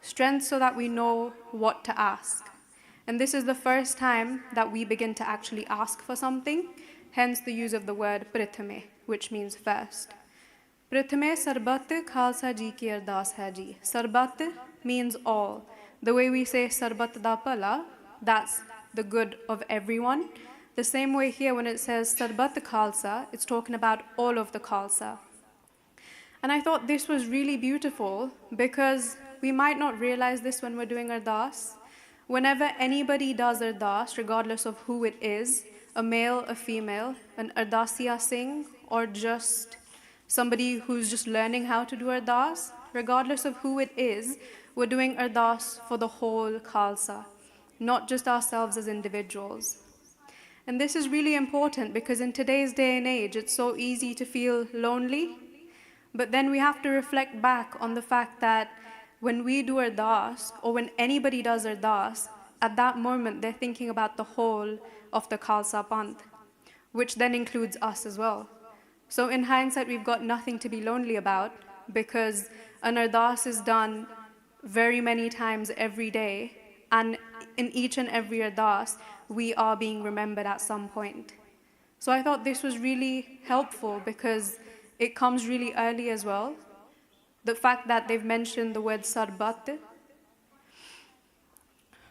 Strength so that we know what to ask. And this is the first time that we begin to actually ask for something, hence the use of the word prithame, which means first. Prithame sarbat Khalsa ji ki ardaas hai ji. Sarbat means all. The way we say sarbat da pala, that's the good of everyone. The same way here when it says sarbat Khalsa, it's talking about all of the Khalsa. And I thought this was really beautiful because we might not realize this when we're doing Ardaas. Whenever anybody does Ardaas, regardless of who it is, a male, a female, an Ardasiya Singh, or just somebody who's just learning how to do Ardaas, regardless of who it is, we're doing Ardaas for the whole Khalsa, not just ourselves as individuals. And this is really important because in today's day and age, it's so easy to feel lonely. But then we have to reflect back on the fact that when we do Ardaas, or when anybody does Ardaas, at that moment they're thinking about the whole of the Khalsa Panth, which then includes us as well. So in hindsight, we've got nothing to be lonely about because an Ardaas is done very many times every day, and in each and every Ardaas, we are being remembered at some point. So I thought this was really helpful because it comes really early as well. The fact that they've mentioned the word sarbat.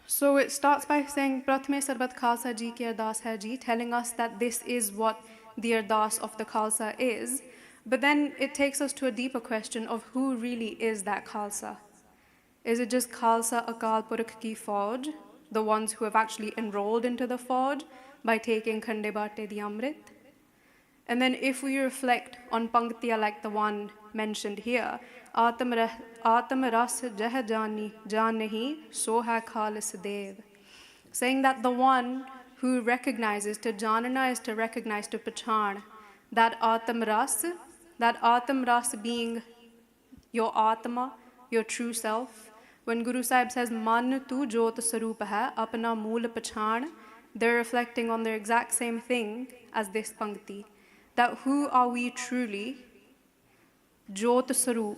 So it starts by saying, Prathame sarbat Khalsa ji ki ardaas hai ji, telling us that this is what the Ardaas of the Khalsa is. But then it takes us to a deeper question of who really is that Khalsa. Is it just Khalsa Akal Purkh ki Fauj, the ones who have actually enrolled into the Fauj by taking Khande Bate di Amrit? And then if we reflect on Panktiya like the one mentioned here, Atam ras jah jani jan nahi so hai khalis dev, saying that the one who recognizes, to janana is to recognize, to pachan, that Atam ras being your Atma, your true self. When Guru Sahib says, Man tu jot sarup hai, apna mool pachan, they're reflecting on the exact same thing as this Pankti. That who are we truly? Jot Sarup.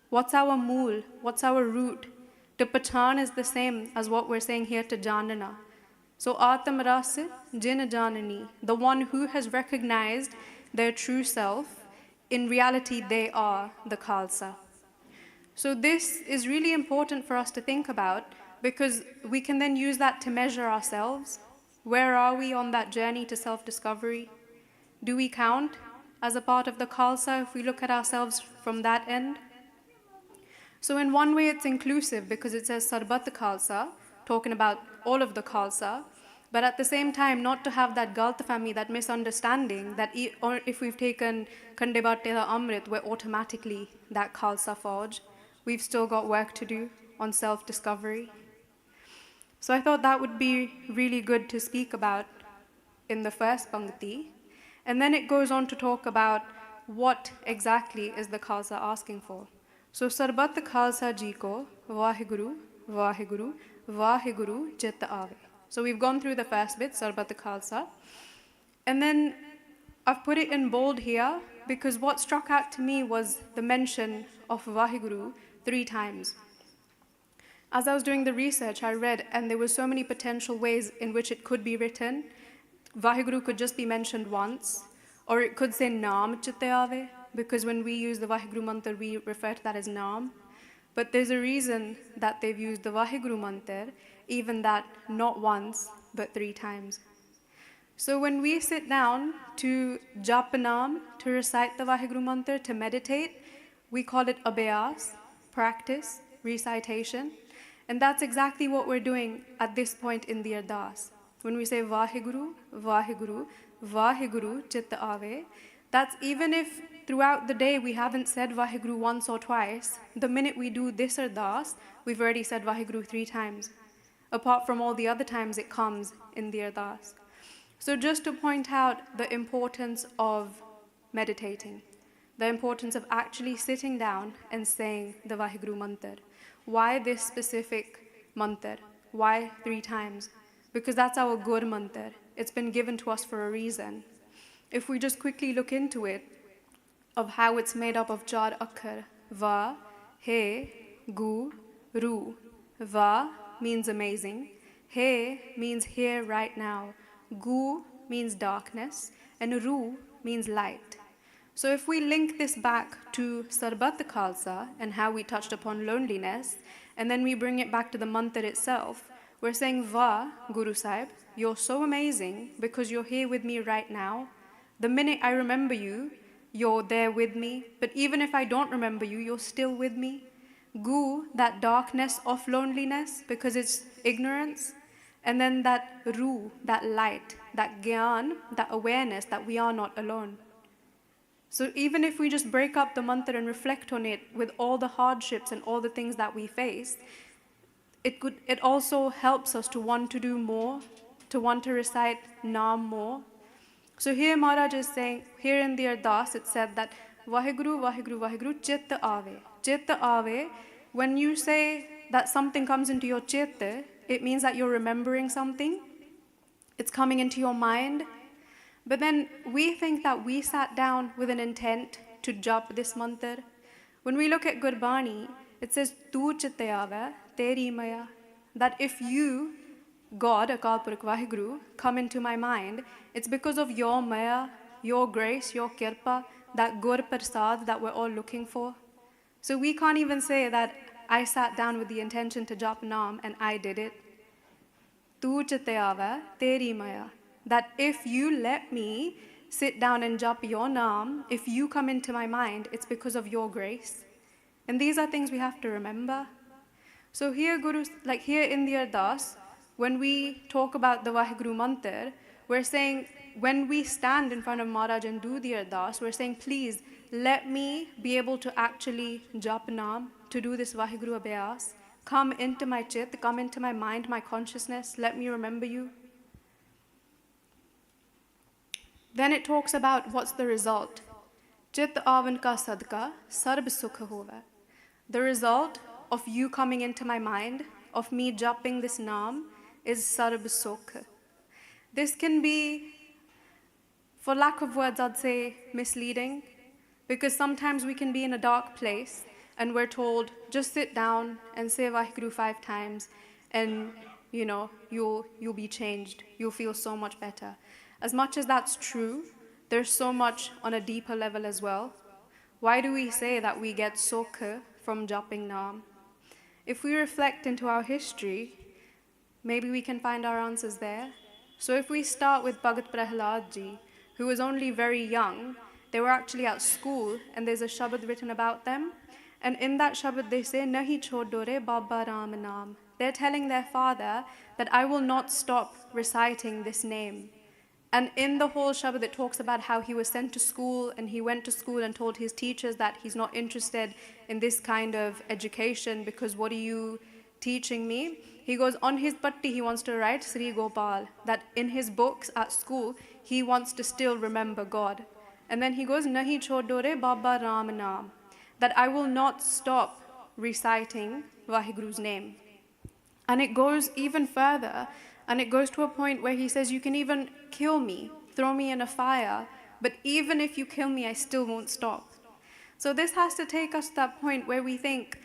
What's our mool? What's our root? To pachan is the same as what we're saying here to janana. So Atam Ras Jin Janani, the one who has recognized their true self, in reality they are the Khalsa. So this is really important for us to think about because we can then use that to measure ourselves. Where are we on that journey to self-discovery? Do we count as a part of the Khalsa if we look at ourselves from that end? So in one way it's inclusive because it says Sarbat Khalsa, talking about all of the Khalsa, but at the same time not to have that Galt Fahmi, that misunderstanding that or if we've taken Khande Bate da Amrit, we're automatically that Khalsa Fauj. We've still got work to do on self-discovery. So I thought that would be really good to speak about in the first Pankti. And then it goes on to talk about what exactly is the Khalsa asking for. So Sarbat Khalsa ji ko Waheguru, Waheguru, Waheguru Chit Aave. So we've gone through the first bit, Sarbat Khalsa. And then I've put it in bold here because what struck out to me was the mention of Waheguru 3 times. As I was doing the research, I read, and there were so many potential ways in which it could be written. Waheguru could just be mentioned once, or it could say Naam Chitte Aave, because when we use the Waheguru mantra, we refer to that as Naam. But there's a reason that they've used the Waheguru mantra, even that not once, but 3 times. So when we sit down to jap naam, to recite the Waheguru mantra, to meditate, we call it abhyas, practice, recitation. And that's exactly what we're doing at this point in the Ardaas. When we say Waheguru, Waheguru, Waheguru Chitta Aave, that's even if throughout the day we haven't said Waheguru once or twice, the minute we do this Ardaas, we've already said Waheguru 3 times. Apart from all the other times it comes in the Ardaas. So just to point out the importance of meditating, the importance of actually sitting down and saying the Waheguru mantra. Why this specific mantra? Why 3 times? Because that's our Gur mantra. It's been given to us for a reason. If we just quickly look into it, of how it's made up of 4 akhar, Va, He, Gu, Ru. Va means amazing. He means here right now. Gu means darkness. And Ru means light. So if we link this back to Sarbat Khalsa and how we touched upon loneliness, and then we bring it back to the mantra itself, we're saying, Va, Guru Sahib, you're so amazing because you're here with me right now. The minute I remember you, you're there with me. But even if I don't remember you, you're still with me. Gu, that darkness of loneliness because it's ignorance. And then that Ru, that light, that Gyan, that awareness that we are not alone. So even if we just break up the mantra and reflect on it with all the hardships and all the things that we face, it also helps us to want to do more, to want to recite Naam more. So here Maharaj is saying, here in the Ardaas it said that Waheguru, Waheguru, Waheguru, Chitta Ave. Chitta Ave, when you say that something comes into your chitta, it means that you're remembering something. It's coming into your mind. But then we think that we sat down with an intent to jap this mantra. When we look at Gurbani, it says, Tu chitte ave, teri maya. That if you, God, Akal Purakh Waheguru, come into my mind, it's because of your maya, your grace, your kirpa, that Gur Prasad that we're all looking for. So we can't even say that I sat down with the intention to jap Naam and I did it. Tu chitte ave, teri maya. That if you let me sit down and jap your Naam, if you come into my mind, it's because of your grace. And these are things we have to remember. So here, Guru, like here in the Ardaas, when we talk about the Waheguru mantra, we're saying, when we stand in front of Maharaj and do the Ardaas, we're saying, please, let me be able to actually jap Naam, to do this Waheguru Abhyas. Come into my chit, come into my mind, my consciousness, let me remember you. Then it talks about what's the result. Chit avan ka sadka, sarb sukha hova. The result of you coming into my mind, of me japping this Naam, is sarb sukha. This can be, for lack of words, I'd say misleading, because sometimes we can be in a dark place and we're told, just sit down and say Waheguru 5 times and, you'll be changed. You'll feel so much better. As much as that's true, there's so much on a deeper level as well. Why do we say that we get sukha from japping Naam? If we reflect into our history, maybe we can find our answers there. So if we start with Bhagat Prahlad ji, who was only very young, they were actually at school, and there's a shabad written about them. And in that shabad they say, Nahi chodore Baba Ram Naam. They're telling their father that I will not stop reciting this name. And in the whole Shabad, it talks about how he was sent to school, and he went to school and told his teachers that he's not interested in this kind of education because what are you teaching me? He goes, on his patti, he wants to write Sri Gopal, that in his books at school, he wants to still remember God. And then he goes, Nahi chodore Baba Ram Naam, that I will not stop reciting Waheguru's name. And it goes even further. And it goes to a point where he says, you can even kill me, throw me in a fire, but even if you kill me, I still won't stop. So this has to take us to that point where we think,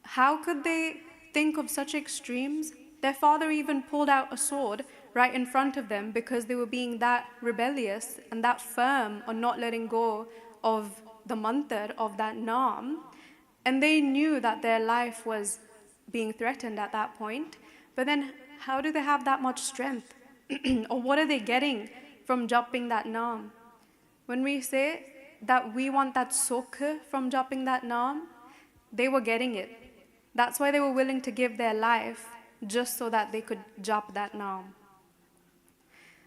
how could they think of such extremes? Their father even pulled out a sword right in front of them because they were being that rebellious and that firm on not letting go of the mantra of that Naam. And they knew that their life was being threatened at that point. But then how do they have that much strength? Or what are they getting from japping that Naam? When we say that we want that sukha from japping that Naam, they were getting it. That's why they were willing to give their life just so that they could jap that Naam.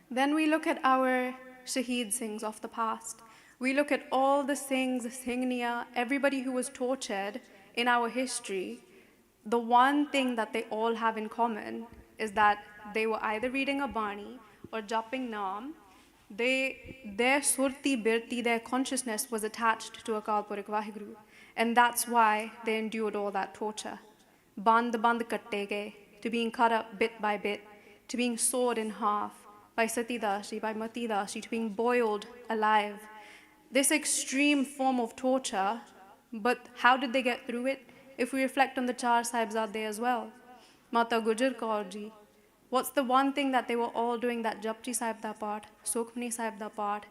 Then we look at our Shaheed Singhs of the past. We look at all the Singhs, Singhniya, everybody who was tortured in our history. The one thing that they all have in common is that they were either reading a Bani or japping Naam. Their surti, birti, their consciousness was attached to Akal Purakh Waheguru. And that's why they endured all that torture. Band katte gaye, to being cut up bit by bit, to being sawed in half by Sati Dasi, by Mati Dasi, to being boiled alive. This extreme form of torture, but how did they get through it? It if we reflect on the Char Sahibzade as well, Mata Gujar Kaur ji, what's the one thing that they were all doing, that Japji Sahib da part, Sukhmani Sahib da part,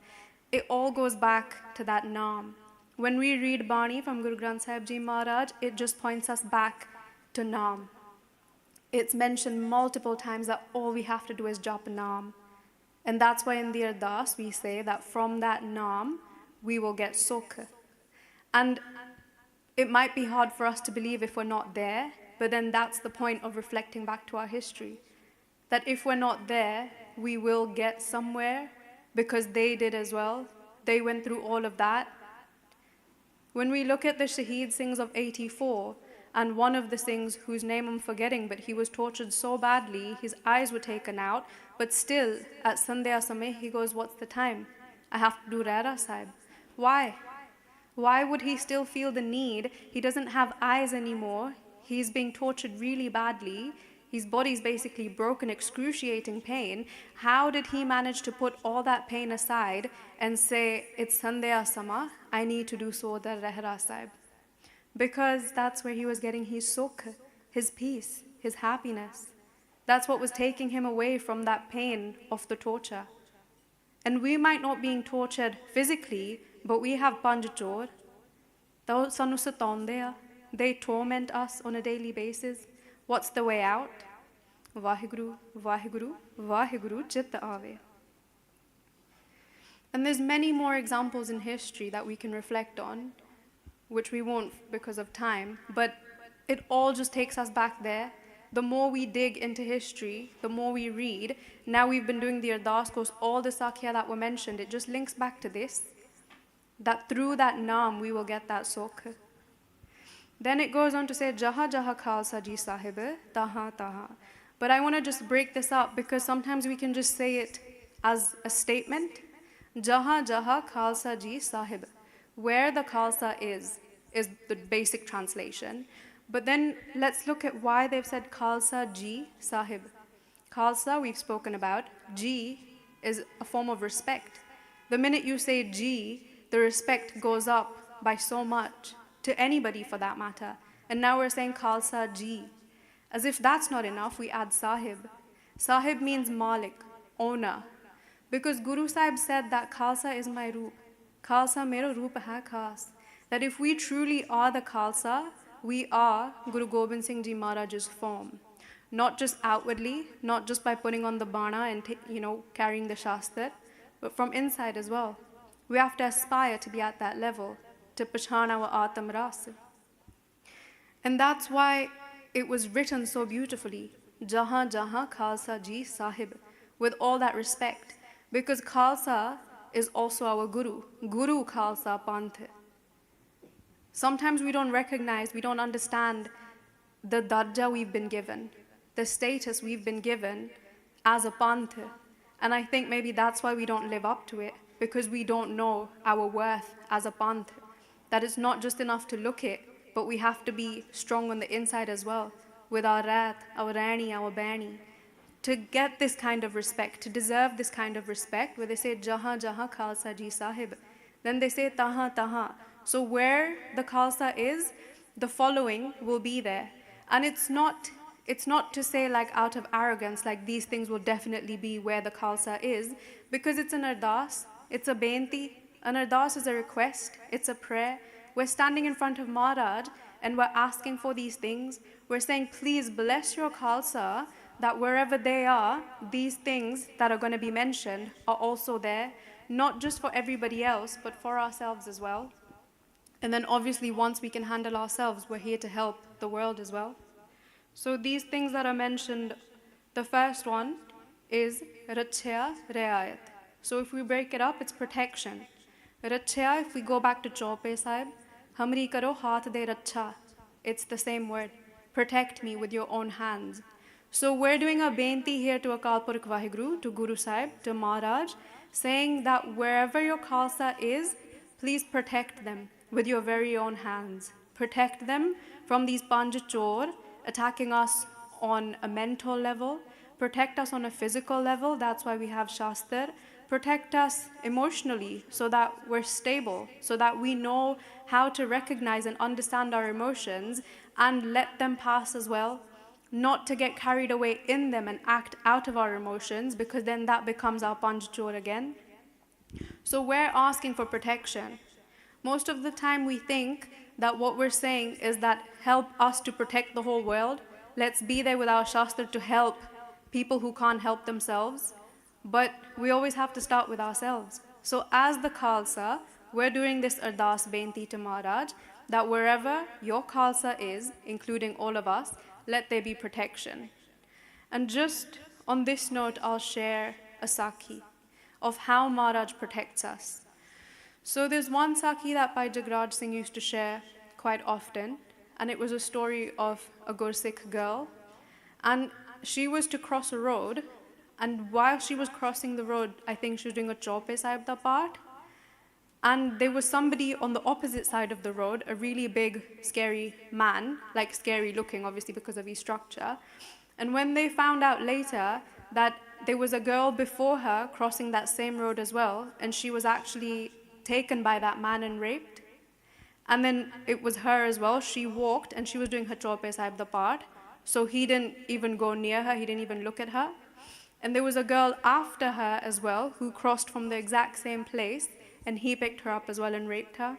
it all goes back to that Naam. When we read Bani from Guru Granth Sahib Ji Maharaj, it just points us back to Naam. It's mentioned multiple times that all we have to do is jap Naam. And that's why in the Ardaas we say that from that Naam, we will get Sukh. And it might be hard for us to believe if we're not there, but then that's the point of reflecting back to our history. That if we're not there, we will get somewhere, because they did as well. They went through all of that. When we look at the Shaheed Singhs of 84, and one of the Singhs, whose name I'm forgetting, but he was tortured so badly, his eyes were taken out, but still, at Sandhya Samay, he goes, what's the time? I have to do Rehra Sahib. Why? Why would he still feel the need? He doesn't have eyes anymore. He's being tortured really badly. His body's basically broken, excruciating pain. How did he manage to put all that pain aside and say, it's Sandhya Sama, I need to do Sodar Rehra Sahib? Because that's where he was getting his sukh, his peace, his happiness. That's what was taking him away from that pain of the torture. And we might not being tortured physically, but we have Panchor. They torment us on a daily basis. What's the way out? Waheguru, Waheguru, Waheguru Chitta Ave. And there's many more examples in history that we can reflect on, which we won't because of time, but it all just takes us back there. The more we dig into history, the more we read. Now we've been doing the Ardaas course, all the Sakhya that were mentioned, it just links back to this, that through that Naam we will get that Sukh. Then it goes on to say, Jaha Jaha Khalsa Ji Sahib, Taha Taha. But I want to just break this up, because sometimes we can just say it as a statement. Jaha Jaha Khalsa Ji Sahib. Where the Khalsa is the basic translation. But then let's look at why they've said Khalsa Ji Sahib. Khalsa we've spoken about. Ji is a form of respect. The minute you say Ji, the respect goes up by so much, to anybody for that matter. And now we're saying Khalsa Ji. As if that's not enough, we add Sahib. Sahib means Malik, owner. Because Guru Sahib said that Khalsa is my roop. Khalsa mera roop hai khas. That if we truly are the Khalsa, we are Guru Gobind Singh Ji Maharaj's form. Not just outwardly, not just by putting on the bana and carrying the shastra, but from inside as well. We have to aspire to be at that level, to pachan our Atam Ras. And that's why it was written so beautifully, Jahan Jahan Khalsa Ji Sahib, with all that respect, because Khalsa is also our Guru, Guru Khalsa Panth. Sometimes we don't recognize, we don't understand the darja we've been given, the status we've been given as a Panth. And I think maybe that's why we don't live up to it, because we don't know our worth as a Panth. That it's not just enough to look it, but we have to be strong on the inside as well, with our Rat, our Rani, our Bani, to get this kind of respect, to deserve this kind of respect, where they say, Jahan Jahan Khalsa Ji Sahib. Then they say, Taha Taha. So where the Khalsa is, the following will be there. And it's not to say like out of arrogance, like these things will definitely be where the Khalsa is, because it's an Ardaas, it's a Benti. An Ardaas is a request, it's a prayer. We're standing in front of Maharaj and we're asking for these things. We're saying, please bless your Khalsa, that wherever they are, these things that are going to be mentioned are also there, not just for everybody else, but for ourselves as well. And then obviously once we can handle ourselves, we're here to help the world as well. So these things that are mentioned, the first one is Rachya Reayat. So if we break it up, it's protection. Rachya, if we go back to Chaupe Sahib, Hamri karo haath de racha. It's the same word. Protect me with your own hands. So we're doing a benti here to Akal Purkh Waheguru, to Guru Sahib, to Maharaj, saying that wherever your Khalsa is, please protect them with your very own hands. Protect them from these Panchachor attacking us on a mental level. Protect us on a physical level. That's why we have Shastra. protect us emotionally so that we're stable, so that we know how to recognize and understand our emotions and let them pass as well. Not to get carried away in them and act out of our emotions, because then that becomes our panj chor again. So we're asking for protection. Most of the time we think that what we're saying is that help us to protect the whole world. Let's be there with our shastra to help people who can't help themselves. But we always have to start with ourselves. So as the Khalsa, we're doing this Ardaas Benti to Maharaj, that wherever your Khalsa is, including all of us, let there be protection. And just on this note, I'll share a Sakhi of how Maharaj protects us. So there's one Sakhi that Bhai Jagraj Singh used to share quite often, and it was a story of a Gursikh girl. And she was to cross a road, and while she was crossing the road, I think she was doing a Chaupe Sahib da Path, and there was somebody on the opposite side of the road, a really big, scary man, like scary looking, obviously, because of his structure. And when they found out later that there was a girl before her crossing that same road as well, and she was actually taken by that man and raped. And then it was her as well. She walked, and she was doing her Chaupe Sahib da Path, so he didn't even go near her, he didn't even look at her. And there was a girl after her as well who crossed from the exact same place, and he picked her up as well and raped her.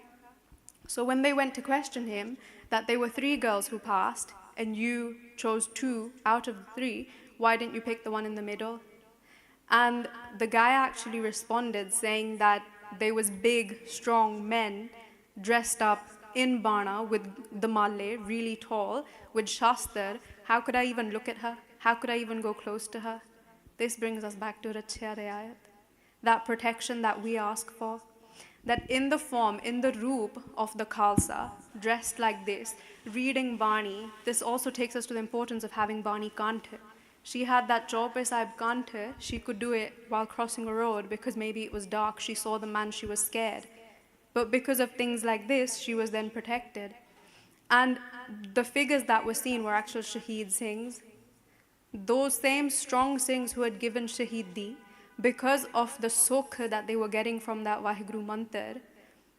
So when they went to question him, that there were 3 girls who passed, and you chose 2 out of the 3, why didn't you pick the one in the middle? And the guy actually responded saying that there was big, strong men dressed up in Bana with the malle, really tall, with shastar. How could I even look at her? How could I even go close to her? This brings us back to Rachya Riayat, that protection that we ask for. That in the form, in the roop of the Khalsa, dressed like this, reading Bani, this also takes us to the importance of having Bani Kantha. She had that Chaupe Sahib Kantha. She could do it while crossing a road because maybe it was dark, she saw the man, she was scared. But because of things like this, she was then protected. And the figures that were seen were actual Shaheed Singhs. Those same strong Singhs who had given Shaheedi, because of the sukh that they were getting from that Waheguru mantra,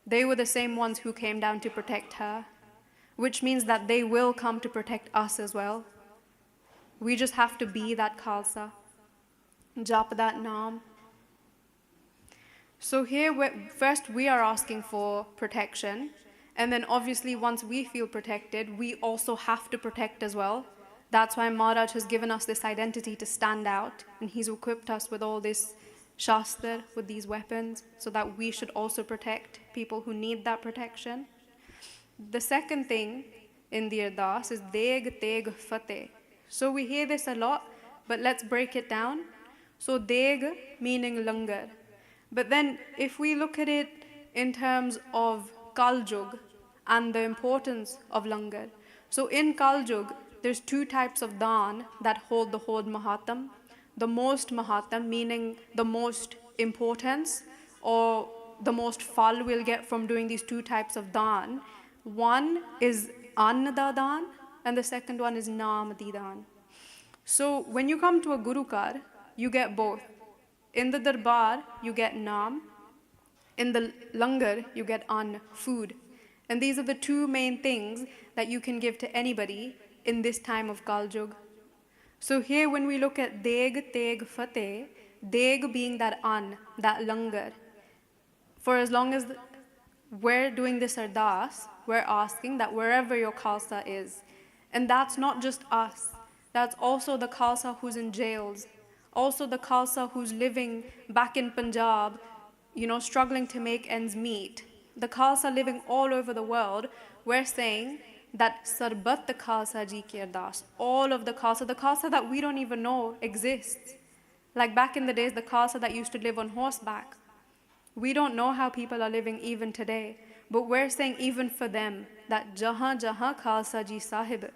they were the same ones who came down to protect her, which means that they will come to protect us as well. We just have to be that Khalsa, jap that naam. So here, first we are asking for protection, and then obviously once we feel protected, we also have to protect as well. That's why Maharaj has given us this identity to stand out, and he's equipped us with all this shastra, with these weapons, so that we should also protect people who need that protection. The second thing in the Ardaas is Deg Teg Fateh. So we hear this a lot, but let's break it down. So Deg meaning Langar. But then if we look at it in terms of Kaljug and the importance of Langar. So in Kaljug, there's 2 types of daan that hold the whole Mahatam. The most Mahatam, meaning the most importance, or the most fal we'll get from doing these 2 types of daan. One is Anna da daan, and the second one is Naam di daan. So when you come to a Guru Kar, you get both. In the Darbar, you get Naam. In the Langar, you get Ann, food. And these are the 2 main things that you can give to anybody in this time of Kaljug. So here when we look at Deg, Teg, Fateh, Deg being that Ann, that Langar. For as long as we're doing this Ardaas, we're asking that wherever your Khalsa is, and that's not just us, that's also the Khalsa who's in jails, also the Khalsa who's living back in Punjab, struggling to make ends meet. The Khalsa living all over the world, we're saying that Sarbat the Khalsa Ji ki Ardaas, all of the Khalsa that we don't even know exists. Like back in the days, the Khalsa that used to live on horseback. We don't know how people are living even today, but we're saying even for them, that Jahan Jahan Khalsa Ji Sahib,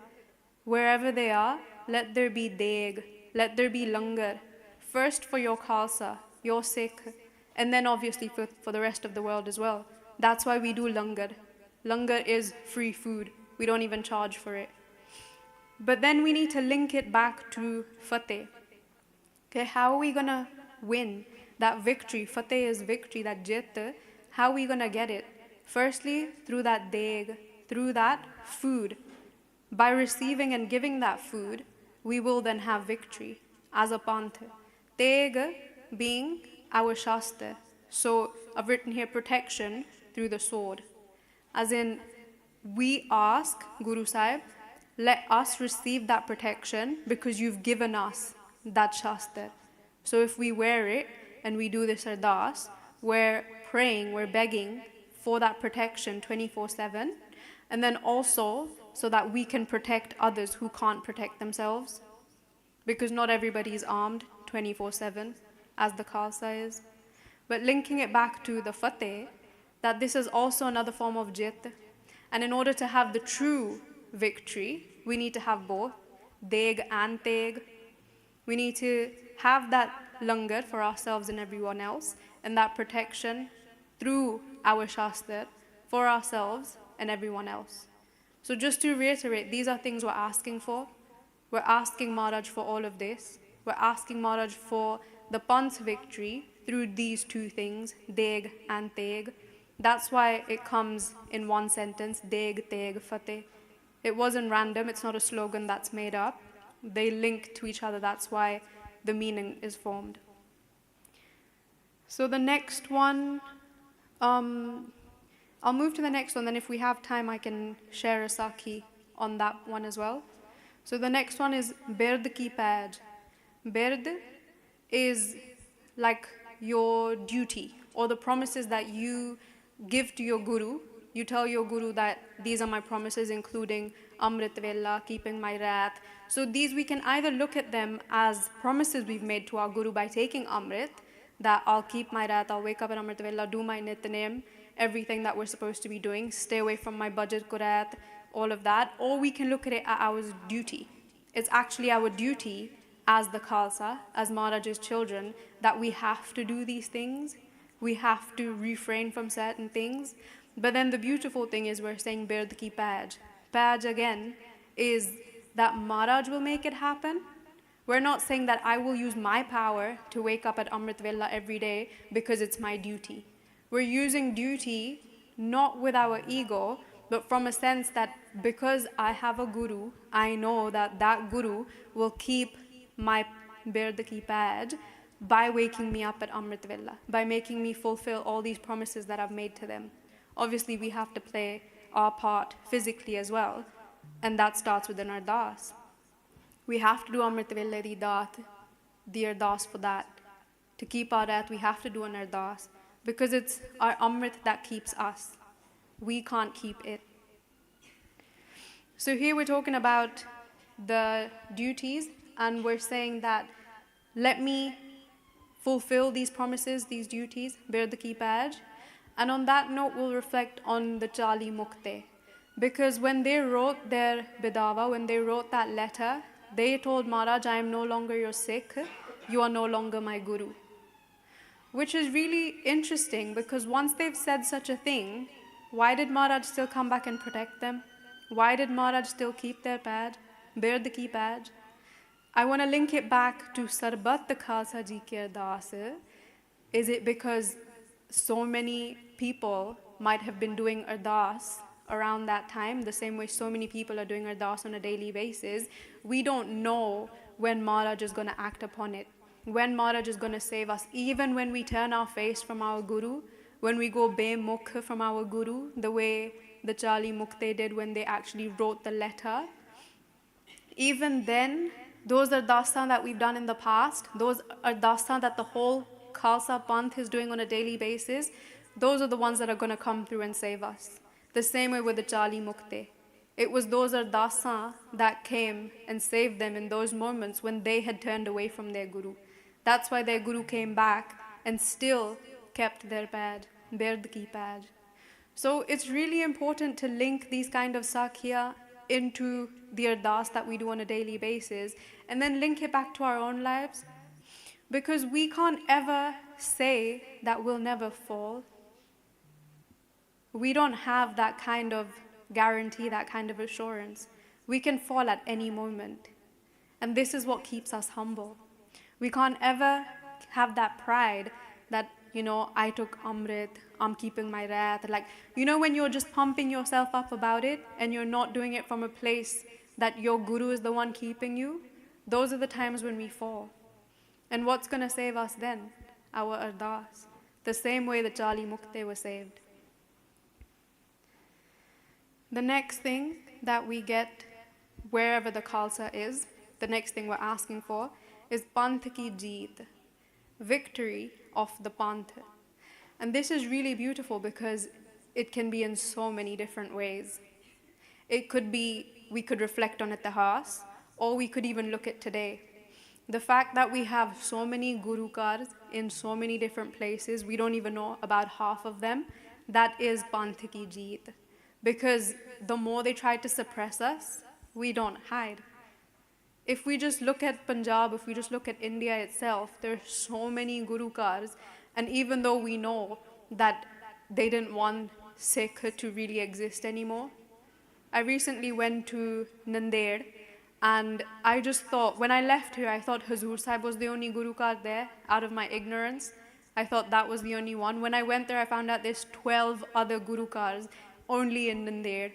wherever they are, let there be Deg, let there be Langar, first for your Khalsa, your Sikh, and then obviously for the rest of the world as well. That's why we do Langar. Langar is free food. We don't even charge for it. But then we need to link it back to Fateh. Okay, how are we going to win? that victory, fateh is victory, that jit, how are we going to get it? Firstly, through that deg, through that food. By receiving and giving that food, we will then have victory as a Panth. Deg being our Shastra. So I've written here protection through the sword. As in, we ask Guru Sahib, let us receive that protection because you've given us that Shastra. So if we wear it and we do this Ardaas, we're praying, we're begging for that protection 24/7, and then also so that we can protect others who can't protect themselves, because not everybody is armed 24/7 as the Khalsa is. But linking it back to the Fateh, that this is also another form of jit, and in order to have the true victory, we need to have both, deg and teg. We need to have that langar for ourselves and everyone else, and that protection through our Shastra for ourselves and everyone else. So just to reiterate, these are things we're asking for. We're asking Maharaj for all of this. We're asking Maharaj for the Panth victory through these two things, deg and teg. That's why it comes in one sentence, deg, teg, fateh. It wasn't random, it's not a slogan that's made up. They link to each other, that's why the meaning is formed. So the next one, I'll move to the next one, then if we have time I can share a Sakhi on that one as well. So the next one is Bird ki paj. Bird is like your duty or the promises that you give to your Guru. You tell your Guru that these are my promises, including Amrit Vela, keeping my wrath. So these we can either look at them as promises we've made to our Guru by taking Amrit, that I'll keep my wrath, I'll wake up at Amrit Vela, do my Nitnem, everything that we're supposed to be doing, stay away from my budget kurat, all of that. Or we can look at it as our duty. It's actually our duty as the Khalsa, as Maharaj's children, that we have to do these things. We have to refrain from certain things. But then the beautiful thing is we're saying Bird ki paj. Paj again is that Maharaj will make it happen. We're not saying that I will use my power to wake up at Amrit Vela every day because it's my duty. We're using duty not with our ego, but from a sense that because I have a Guru, I know that that Guru will keep my Bird ki paj by waking me up at Amrit Vela, by making me fulfill all these promises that I've made to them. Obviously, we have to play our part physically as well, and that starts with an Ardaas. We have to do Amrit Vela di Daat, the Ardaas for that. To keep our wrath, we have to do an Ardaas, because it's our Amrit that keeps us. We can't keep it. So here we're talking about the duties, and we're saying that let me fulfill these promises, these duties, Bird ki paj. And on that note, we'll reflect on the Chali Mukte. Because when they wrote their Bidawa, when they wrote that letter, they told Maharaj, I am no longer your Sikh, you are no longer my Guru. Which is really interesting, because once they've said such a thing, why did Maharaj still come back and protect them? Why did Maharaj still keep their paj, Bird ki paj? I want to link it back to Sarbat Khalsa Ji ki Ardaas. Is it because so many people might have been doing Ardaas around that time, the same way so many people are doing Ardaas on a daily basis? We don't know when Maharaj is going to act upon it, when Maharaj is going to save us. Even when we turn our face from our Guru, when we go Bemukh from our Guru, the way the Chali Mukte did when they actually wrote the letter, even then, those Ardaasan that we've done in the past, those Ardaasan that the whole Khalsa Panth is doing on a daily basis, those are the ones that are going to come through and save us. The same way with the Chali Mukte. It was those Ardaasan that came and saved them in those moments when they had turned away from their Guru. That's why their Guru came back and still kept their paj, Bird ki paj. So it's really important to link these kind of Sakhiya into the Ardaas that we do on a daily basis, and then link it back to our own lives. Because we can't ever say that we'll never fall. We don't have that kind of guarantee, that kind of assurance. We can fall at any moment. And this is what keeps us humble. We can't ever have that pride that, I took Amrit, I'm keeping my wrath. Like, when you're just pumping yourself up about it and you're not doing it from a place that your Guru is the one keeping you, those are the times when we fall. And what's going to save us then? Our Ardaas. The same way that Jali Mukte was saved. The next thing that we get wherever the Khalsa is, the next thing we're asking for is Panth ki jeet, victory of the Panth. And this is really beautiful because it can be in so many different ways. It could be, we could reflect on Ardaas, or we could even look at today. The fact that we have so many Gurukars in so many different places, we don't even know about half of them, that is Panth ki jeet. Because the more they try to suppress us, we don't hide. If we just look at Punjab, if we just look at India itself, there are so many Gurukars, and even though we know that they didn't want Sikh to really exist anymore, I recently went to Nanded, and I just thought, when I left here, I thought Hazur Sahib was the only Gurukar there, out of my ignorance. I thought that was the only one. When I went there, I found out there's 12 other Gurukars only in Nanded.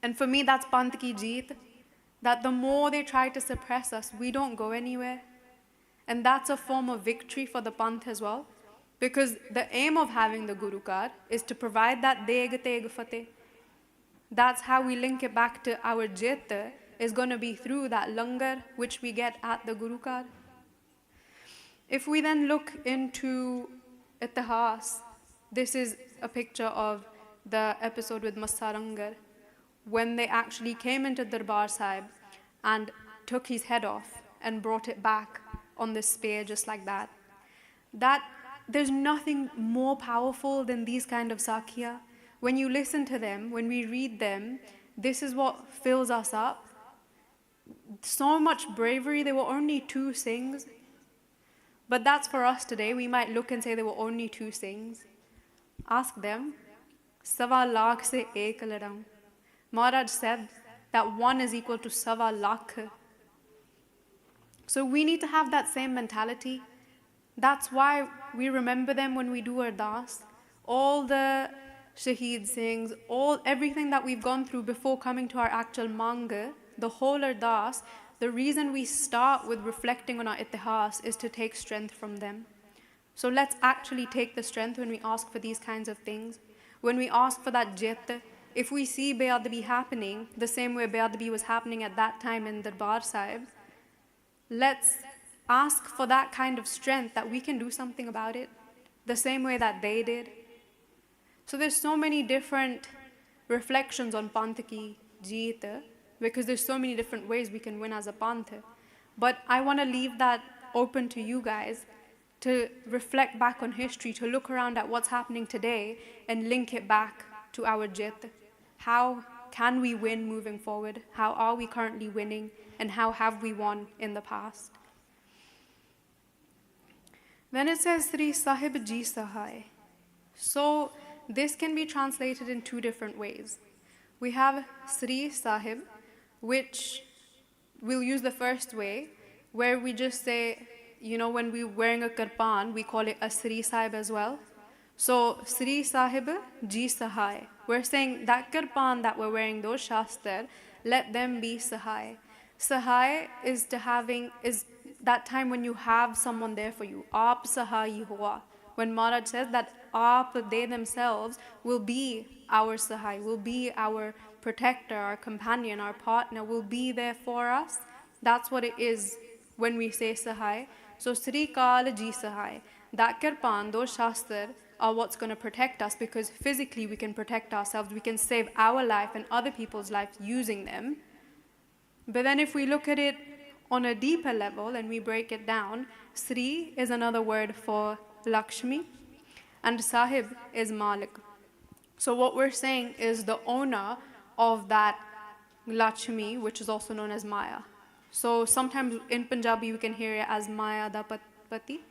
And for me, that's Panth ki jeet, that the more they try to suppress us, we don't go anywhere. And that's a form of victory for the Panth as well, because the aim of having the Gurukar is to provide that deg teg fateh. That's how we link it back to our jit, is going to be through that Langar, which we get at the Gurukar. If we then look into Itihas, this is a picture of the episode with Masarangar, when they actually came into Darbar Sahib and took his head off and brought it back on this spear just like that. There's nothing more powerful than these kind of sakya. When you listen to them, when we read them, this is what fills us up. So much bravery. There were only 2 Singhs. But that's for us today. We might look and say there were only 2 Singhs. Ask them. Sawa lakh se ek ladam. Maharaj said that 1 is equal to sawa lakh. So we need to have that same mentality. That's why we remember them when we do Ardaas. All the Shaheed Singhs, everything that we've gone through before coming to our actual manga, the whole Ardaas, the reason we start with reflecting on our Itihas is to take strength from them. So let's actually take the strength when we ask for these kinds of things. When we ask for that jit, if we see Beadabi happening, the same way Beadabi was happening at that time in Darbar Sahib, let's ask for that kind of strength that we can do something about it, the same way that they did. So there's so many different reflections on Panth ki jeet, because there's so many different ways we can win as a Panth. But I want to leave that open to you guys to reflect back on history, to look around at what's happening today and link it back to our jit. How can we win moving forward? How are we currently winning? And how have we won in the past? Then it says Sri Sahib Ji Sahai. So this can be translated in 2 different ways. We have Sri Sahib, which we'll use the first way, where we just say, when we're wearing a kirpan, we call it a Sri Sahib as well. So Sri Sahib Ji Sahai. We're saying that kirpan that we're wearing, those shastar, let them be Sahai. Sahai is that time when you have someone there for you. Aap Sahai hua. When Maharaj says that they themselves will be our Sahai, will be our protector, our companion, our partner, will be there for us. That's what it is when we say Sahai. So Sri Kal Ji Sahai. That kirpan, those shastar, are what's going to protect us, because physically we can protect ourselves. We can save our life and other people's lives using them. But then if we look at it on a deeper level and we break it down, Sri is another word for Lakshmi, and Sahib is Malik. So what we're saying is the owner of that Lakshmi, which is also known as Maya. So sometimes in Punjabi we can hear it as Maya da Pati,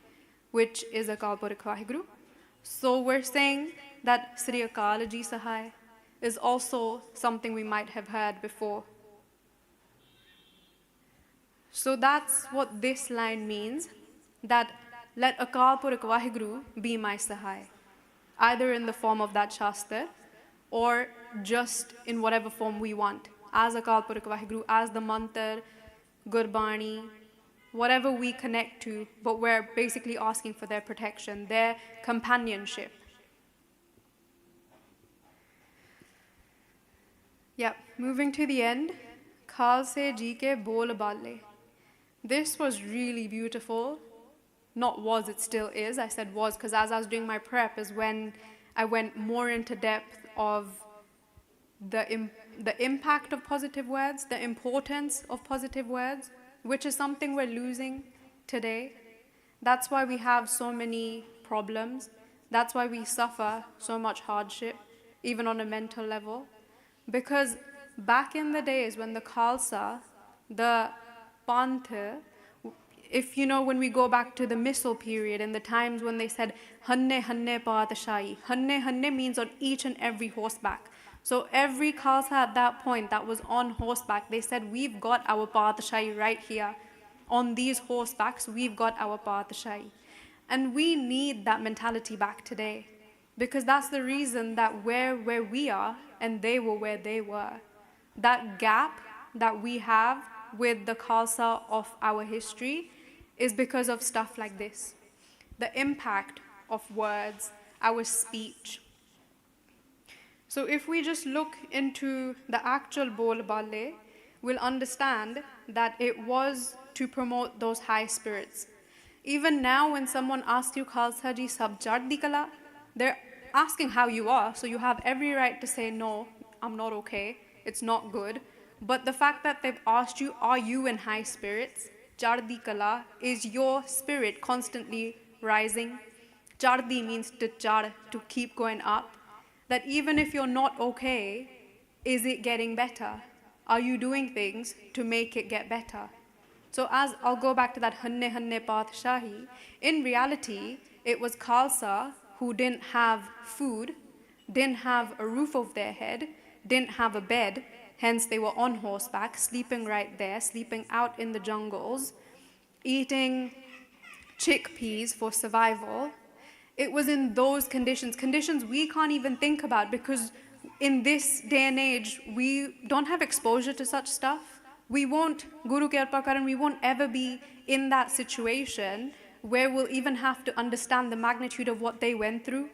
which is Akal Purakh Waheguru. So we're saying that Sri Akal Ji Sahai is also something we might have heard before. So that's what this line means, that let Akal Purakh Waheguru be my Sahai, either in the form of that Shastra or just in whatever form we want, as Akal Purakh Waheguru, as the mantra, Gurbani, whatever we connect to, but we're basically asking for their protection, their companionship. Yep, moving to the end, Khalsa ji ke bol bale. This was really beautiful. Not was, it still is. I said was because as I was doing my prep is when I went more into depth of the impact of positive words, the importance of positive words, which is something we're losing today. That's why we have so many problems. That's why we suffer so much hardship, even on a mental level. Because back in the days when the Khalsa, the Panth, if you know, when we go back to the Missal period and the times when they said, Hanne Hanne Patashahi, Hanne Hanne means on each and every horseback. So every Khalsa at that point that was on horseback, they said, we've got our Patashahi right here. On these horsebacks, we've got our Patashahi. And we need that mentality back today. Because that's the reason that we're where we are and they were where they were. That gap that we have with the Khalsa of our history is because of stuff like this. The impact of words, our speech. So if we just look into the actual Bol Bale, we'll understand that it was to promote those high spirits. Even now when someone asks you, Khalsa ji sab chardi kala, they're asking how you are, so you have every right to say, no, I'm not okay, it's not good. But the fact that they've asked you, are you in high spirits? Chardi kala is your spirit constantly rising. Chardi means to char, to keep going up. That even if you're not okay, is it getting better? Are you doing things to make it get better? So as I'll go back to that Hanne Hanne Patshahi, in reality, it was Khalsa who didn't have food, didn't have a roof over their head, didn't have a bed, hence they were on horseback, sleeping right there, sleeping out in the jungles, eating chickpeas for survival. It was in those conditions we can't even think about, because in this day and age, we don't have exposure to such stuff. We won't, Guru Kirpa Karan, we won't ever be in that situation where we'll even have to understand the magnitude of what they went through.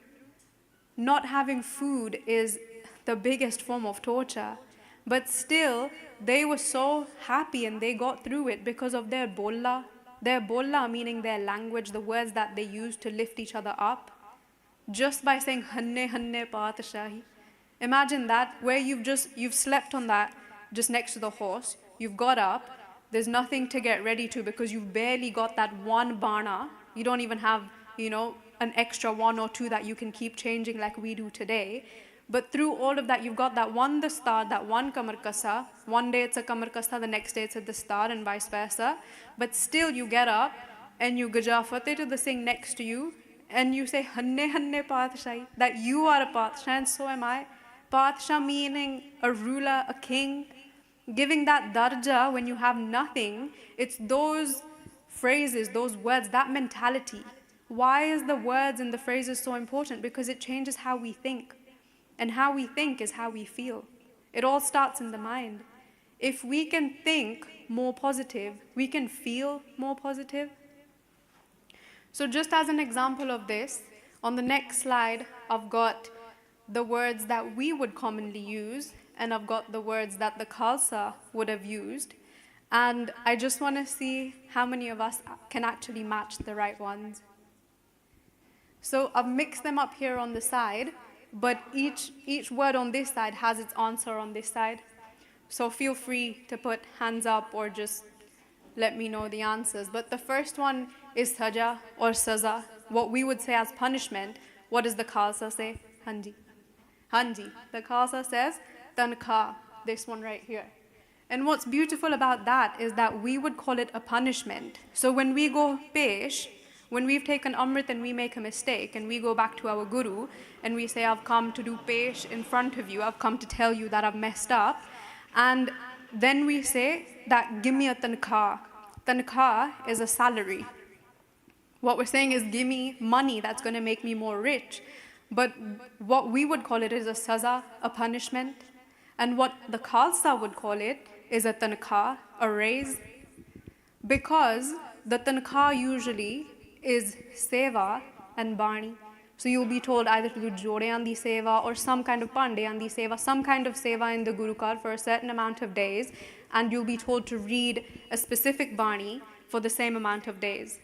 Not having food is the biggest form of torture. But still, they were so happy and they got through it because of their bolla. Their bolla meaning their language, the words that they used to lift each other up. Just by saying, Hanne Hanne Patashahi. Imagine that, where you've slept on that just next to the horse. You've got up. There's nothing to get ready to because you've barely got that one bana. You don't even have, an extra one or two that you can keep changing like we do today. But through all of that, you've got that one dastar, that one kamar kasa. One day it's a kamar kasa, the next day it's a dastar, and vice versa. But still you get up and you gajafate to the Singh next to you and you say, Hanne Hanne Patshahi, that you are a Patsha and so am I. Patsha meaning a ruler, a king. Giving that darja when you have nothing, it's those phrases, those words, that mentality. Why is the words and the phrases so important? Because it changes how we think. And how we think is how we feel. It all starts in the mind. If we can think more positive, we can feel more positive. So just as an example of this, on the next slide, I've got the words that we would commonly use, and I've got the words that the Khalsa would have used. And I just want to see how many of us can actually match the right ones. So I've mixed them up here on the side, but each word on this side has its answer on this side. So feel free to put hands up or just let me know the answers. But the first one is saja or saza, what we would say as punishment. What does the Khalsa say? Hanji. Hanji. The Khalsa says tankha, this one right here. And what's beautiful about that is that we would call it a punishment. So when we go pesh, when we've taken Amrit and we make a mistake and we go back to our Guru and we say, I've come to do pesh in front of you, I've come to tell you that I've messed up. And then we say that give me a tankha. Tankha is a salary. What we're saying is, give me money that's going to make me more rich. But what we would call it is a saza, a punishment. And what the Khalsa would call it is a tankha, a raise. Because the tankha usually is seva and bani. So you'll be told either to do jodeyan di seva or some kind of pandeyan di seva, some kind of seva in the Guru Kal for a certain amount of days, and you'll be told to read a specific bani for the same amount of days.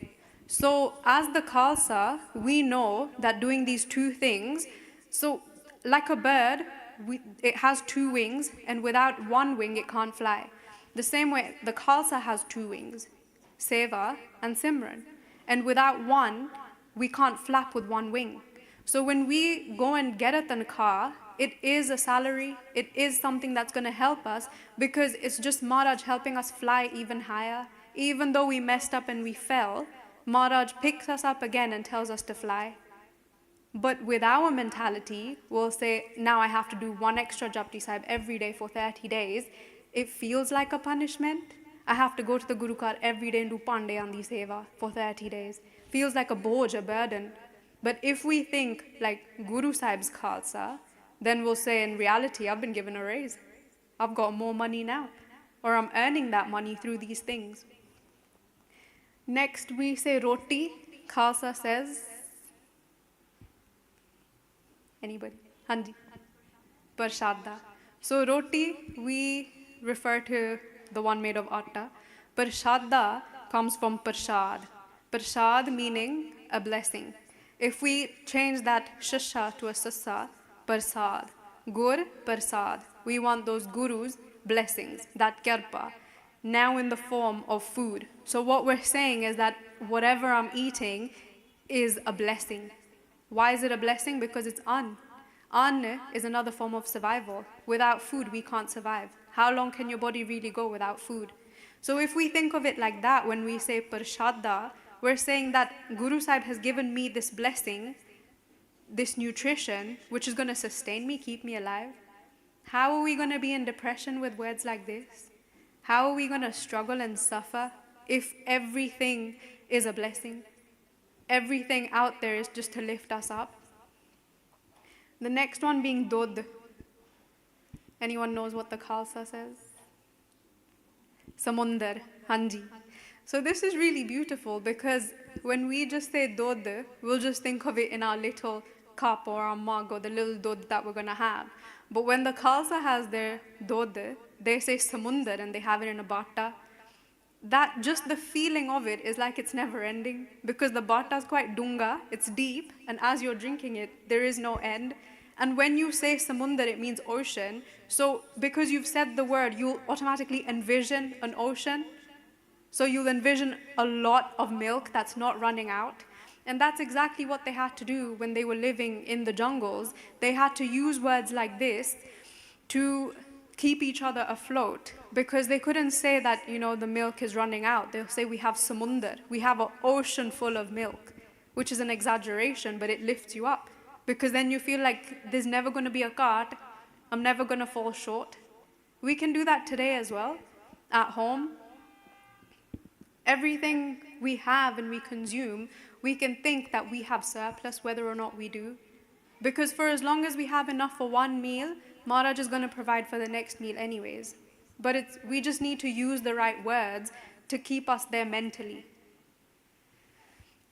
So as the Khalsa, we know that doing these two things, so like a bird, it has two wings, and without one wing it can't fly. The same way, the Khalsa has two wings, seva and simran. And without one, we can't flap with one wing. So when we go and get a tankha, it is a salary, it is something that's going to help us, because it's just Maharaj helping us fly even higher. Even though we messed up and we fell, Maharaj picks us up again and tells us to fly. But with our mentality, we'll say, now I have to do one extra Japji Sahib every day for 30 days. It feels like a punishment. I have to go to the Guru Kar every day and do Pandeyandi Seva for 30 days. Feels like a boj, a burden. But if we think like Guru Sahib's Khalsa, then we'll say, in reality, I've been given a raise. I've got more money now. Or I'm earning that money through these things. Next, we say roti. Khalsa says, anybody? Hanji. Parshada. So roti, we refer to the one made of atta. Parshada comes from parshad. Parshad meaning a blessing. If we change that shasha to a sassa, parsad. Gur, parsad. We want those gurus' blessings, that kirpa, now in the form of food. So what we're saying is that whatever I'm eating is a blessing. Why is it a blessing? Because it's an. An is another form of survival. Without food, we can't survive. How long can your body really go without food? So if we think of it like that, when we say parshada, we're saying that Guru Sahib has given me this blessing, this nutrition, which is going to sustain me, keep me alive. How are we going to be in depression with words like this? How are we going to struggle and suffer if everything is a blessing? Everything out there is just to lift us up. The next one being dod. Anyone knows what the Khalsa says? Samundar, Hanji. So this is really beautiful, because when we just say dod, we'll just think of it in our little cup or our mug or the little dod that we're going to have. But when the Khalsa has their dod, they say samundar and they have it in a bata. That just the feeling of it is like it's never ending, because the bata is quite dunga, it's deep, and as you're drinking it, there is no end. And when you say samundar, it means ocean. So because you've said the word, you'll automatically envision an ocean. So you'll envision a lot of milk that's not running out. And that's exactly what they had to do when they were living in the jungles. They had to use words like this to keep each other afloat, because they couldn't say that, the milk is running out. They'll say we have samundar, we have an ocean full of milk, which is an exaggeration, but it lifts you up, because then you feel like there's never going to be a cart, I'm never going to fall short. We can do that today as well, at home. Everything we have and we consume, we can think that we have surplus, whether or not we do. Because for as long as we have enough for one meal, Maharaj is going to provide for the next meal anyways. But we just need to use the right words to keep us there mentally.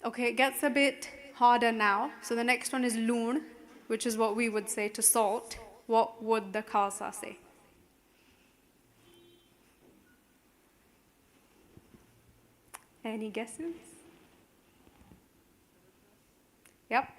Okay, it gets a bit harder now. So the next one is loon, which is what we would say to salt. What would the Khalsa say? Any guesses? Yep,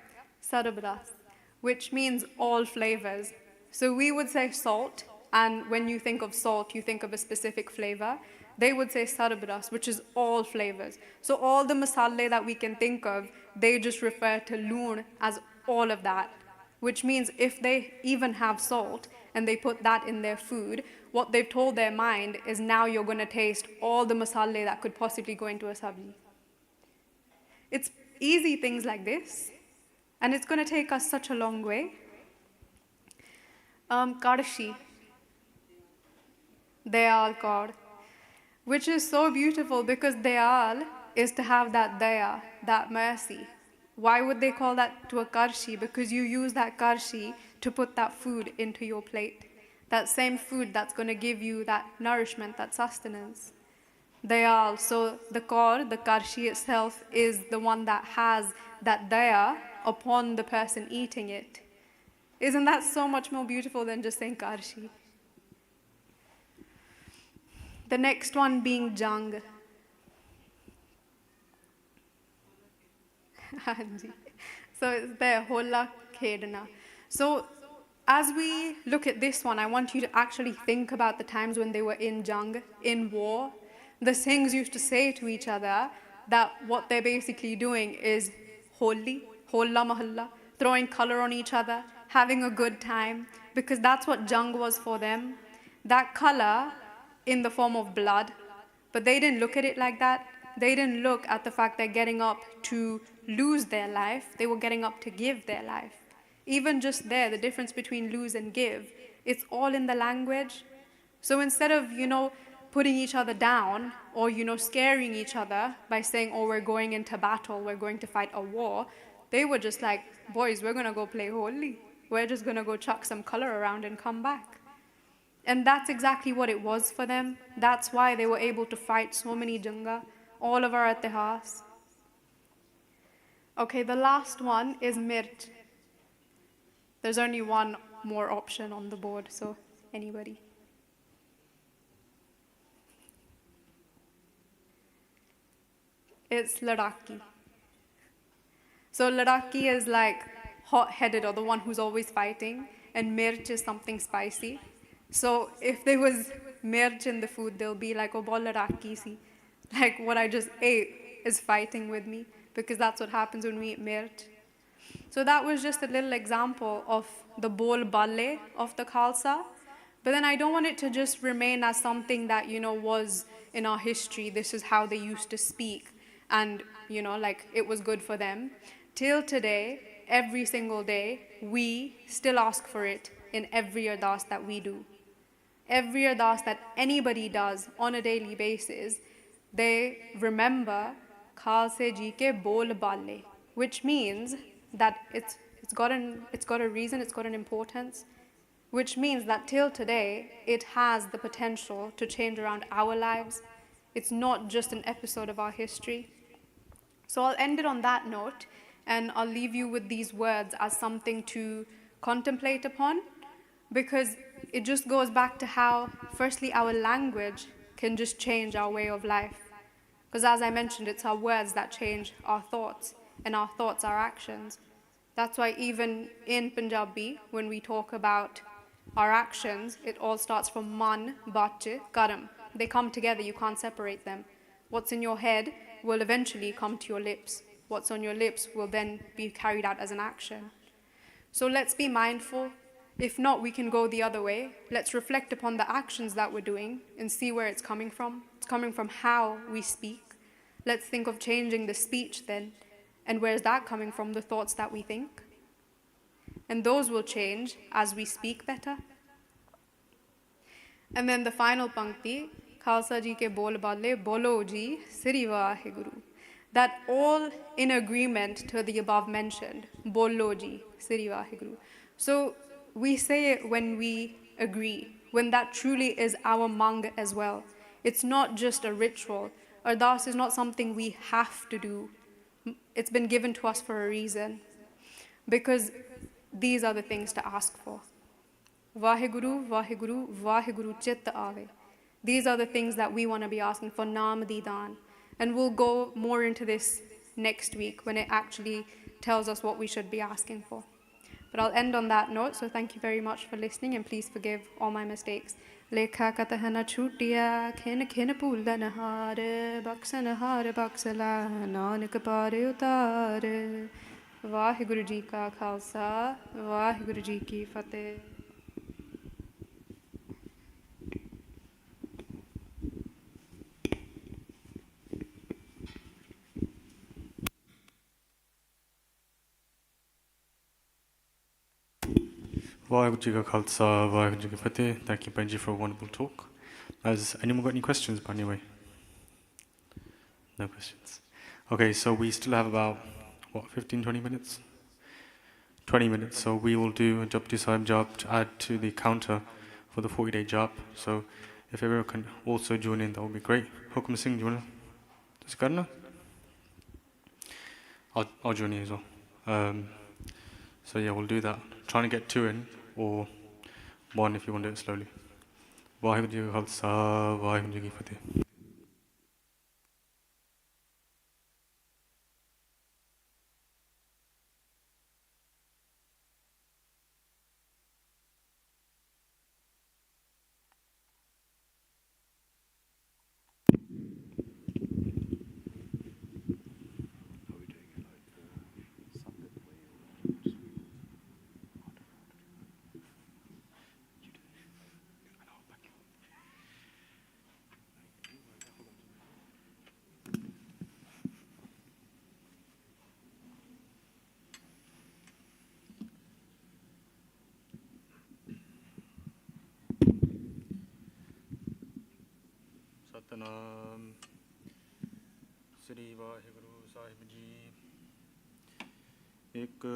sarabras, which means all flavors. So we would say salt, and when you think of salt, you think of a specific flavor. They would say sarabras, which is all flavors. So all the masale that we can think of, they just refer to loon as all of that, which means if they even have salt and they put that in their food, what they've told their mind is now you're going to taste all the masale that could possibly go into a sabji. It's easy things like this, and it's going to take us such a long way. Karshi, Dayal God, which is so beautiful, because Dayal is to have that daya, that mercy. Why would they call that to a karshi? Because you use that karshi to put that food into your plate. That same food that's going to give you that nourishment, that sustenance. Dayal, so the kor, the karshi itself, is the one that has that daya upon the person eating it. Isn't that so much more beautiful than just saying karshi? The next one being jang. So it's there, hola khedna. So as we look at this one, I want you to actually think about the times when they were in jang, in war. The Singhs used to say to each other that what they're basically doing is holi, hola mahalla, throwing color on each other, having a good time, because that's what jang was for them. That color in the form of blood, but they didn't look at it like that. They didn't look at the fact they're getting up to lose their life. They were getting up to give their life. Even just there, the difference between lose and give, it's all in the language. So instead of, putting each other down or, scaring each other by saying, oh, we're going into battle, we're going to fight a war, they were just like, boys, we're going to go play Holi. We're just going to go chuck some color around and come back. And that's exactly what it was for them. That's why they were able to fight so many janga, all of our Ardaas. Okay, the last one is mirch. There's only one more option on the board, so anybody. It's ladaki. So ladaki is like hot-headed, or the one who's always fighting, and mirch is something spicy. So if there was mirch in the food, they'll be like, oh, bol ladaki si. Like what I just ate is fighting with me, because that's what happens when we eat mirch. So that was just a little example of the bol balle of the Khalsa. But then I don't want it to just remain as something that, was in our history. This is how they used to speak. And, like it was good for them. Till today, every single day, we still ask for it in every Ardaas that we do. Every Ardaas that anybody does on a daily basis, they remember Khalsa ji ke bol balle, which means that it's got a reason, it's got an importance, which means that till today, it has the potential to change around our lives. It's not just an episode of our history. So I'll end it on that note, and I'll leave you with these words as something to contemplate upon, because it just goes back to how, firstly, our language can just change our way of life. Because as I mentioned, it's our words that change our thoughts, and our thoughts our actions. That's why even in Punjabi, when we talk about our actions, it all starts from man, bach, karam. They come together, you can't separate them. What's in your head will eventually come to your lips. What's on your lips will then be carried out as an action. So let's be mindful. If not, we can go the other way. Let's reflect upon the actions that we're doing and see where it's coming from. It's coming from how we speak. Let's think of changing the speech then. And where's that coming from? The thoughts that we think. And those will change as we speak better. And then the final pankti, Khalsa ji ke bol balle, bolo ji, Sri Waheguru. That all in agreement to the above mentioned, bolo ji, Sri Waheguru. So we say it when we agree, when that truly is our mang as well. It's not just a ritual. Ardaas is not something we have to do. It's been given to us for a reason, because these are the things to ask for. Waheguru, Waheguru, Waheguru Chitta Ave. These are the things that we want to be asking for, Naam Didan. And we'll go more into this next week when it actually tells us what we should be asking for. But I'll end on that note, so thank you very much for listening, and please forgive all my mistakes. Lekha katahana chutiya, khin pulda nahar, baksanahar baksala, nanak pare utar. Waheguru ji ka Khalsa, Waheguru ji ki Fateh. Waheguru ji ka Khalsa, Waheguru ji ki Fateh. Thank you, Benji, for a wonderful talk. Has anyone got any questions, by the way? No questions. Okay, so we still have about, 15, 20 minutes? 20 minutes, so we will do a Japji Sahib job to add to the counter for the 40-day job. So if everyone can also join in, that would be great. Hukum Singh, do you want to just karna? I'll join you as well. So yeah, we'll do that. Trying to get 2 in, or 1 if you want to do it slowly. Waheguru Ji Ka Khalsa, Waheguru Ji Ki Fateh. Satnam ਸ੍ਰੀ ਵਾਹਿਗੁਰੂ ਸਾਹਿਬ ਜੀ। ਇੱਕ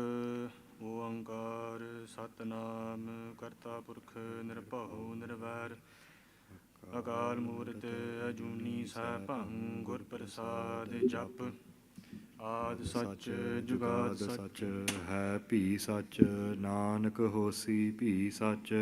ਓੰਕਾਰ ਸਤਨਾਮ ਕਰਤਾ ਪੁਰਖ ਨਿਰਭਉ ਨਿਰਵੈਰ ਅਕਾਲ ਮੂਰਤ ਅਜੂਨੀ ਸੈਭੰ ਗੁਰ ਪ੍ਰਸਾਦ ਜਪ ਆਦਿ ਸੱਚ ਜੁਗਾਦ ਸੱਚ ਹੈ ਭੀ ਸੱਚ ਨਾਨਕ ਹੋਸੀ ਭੀ ਸੱਚ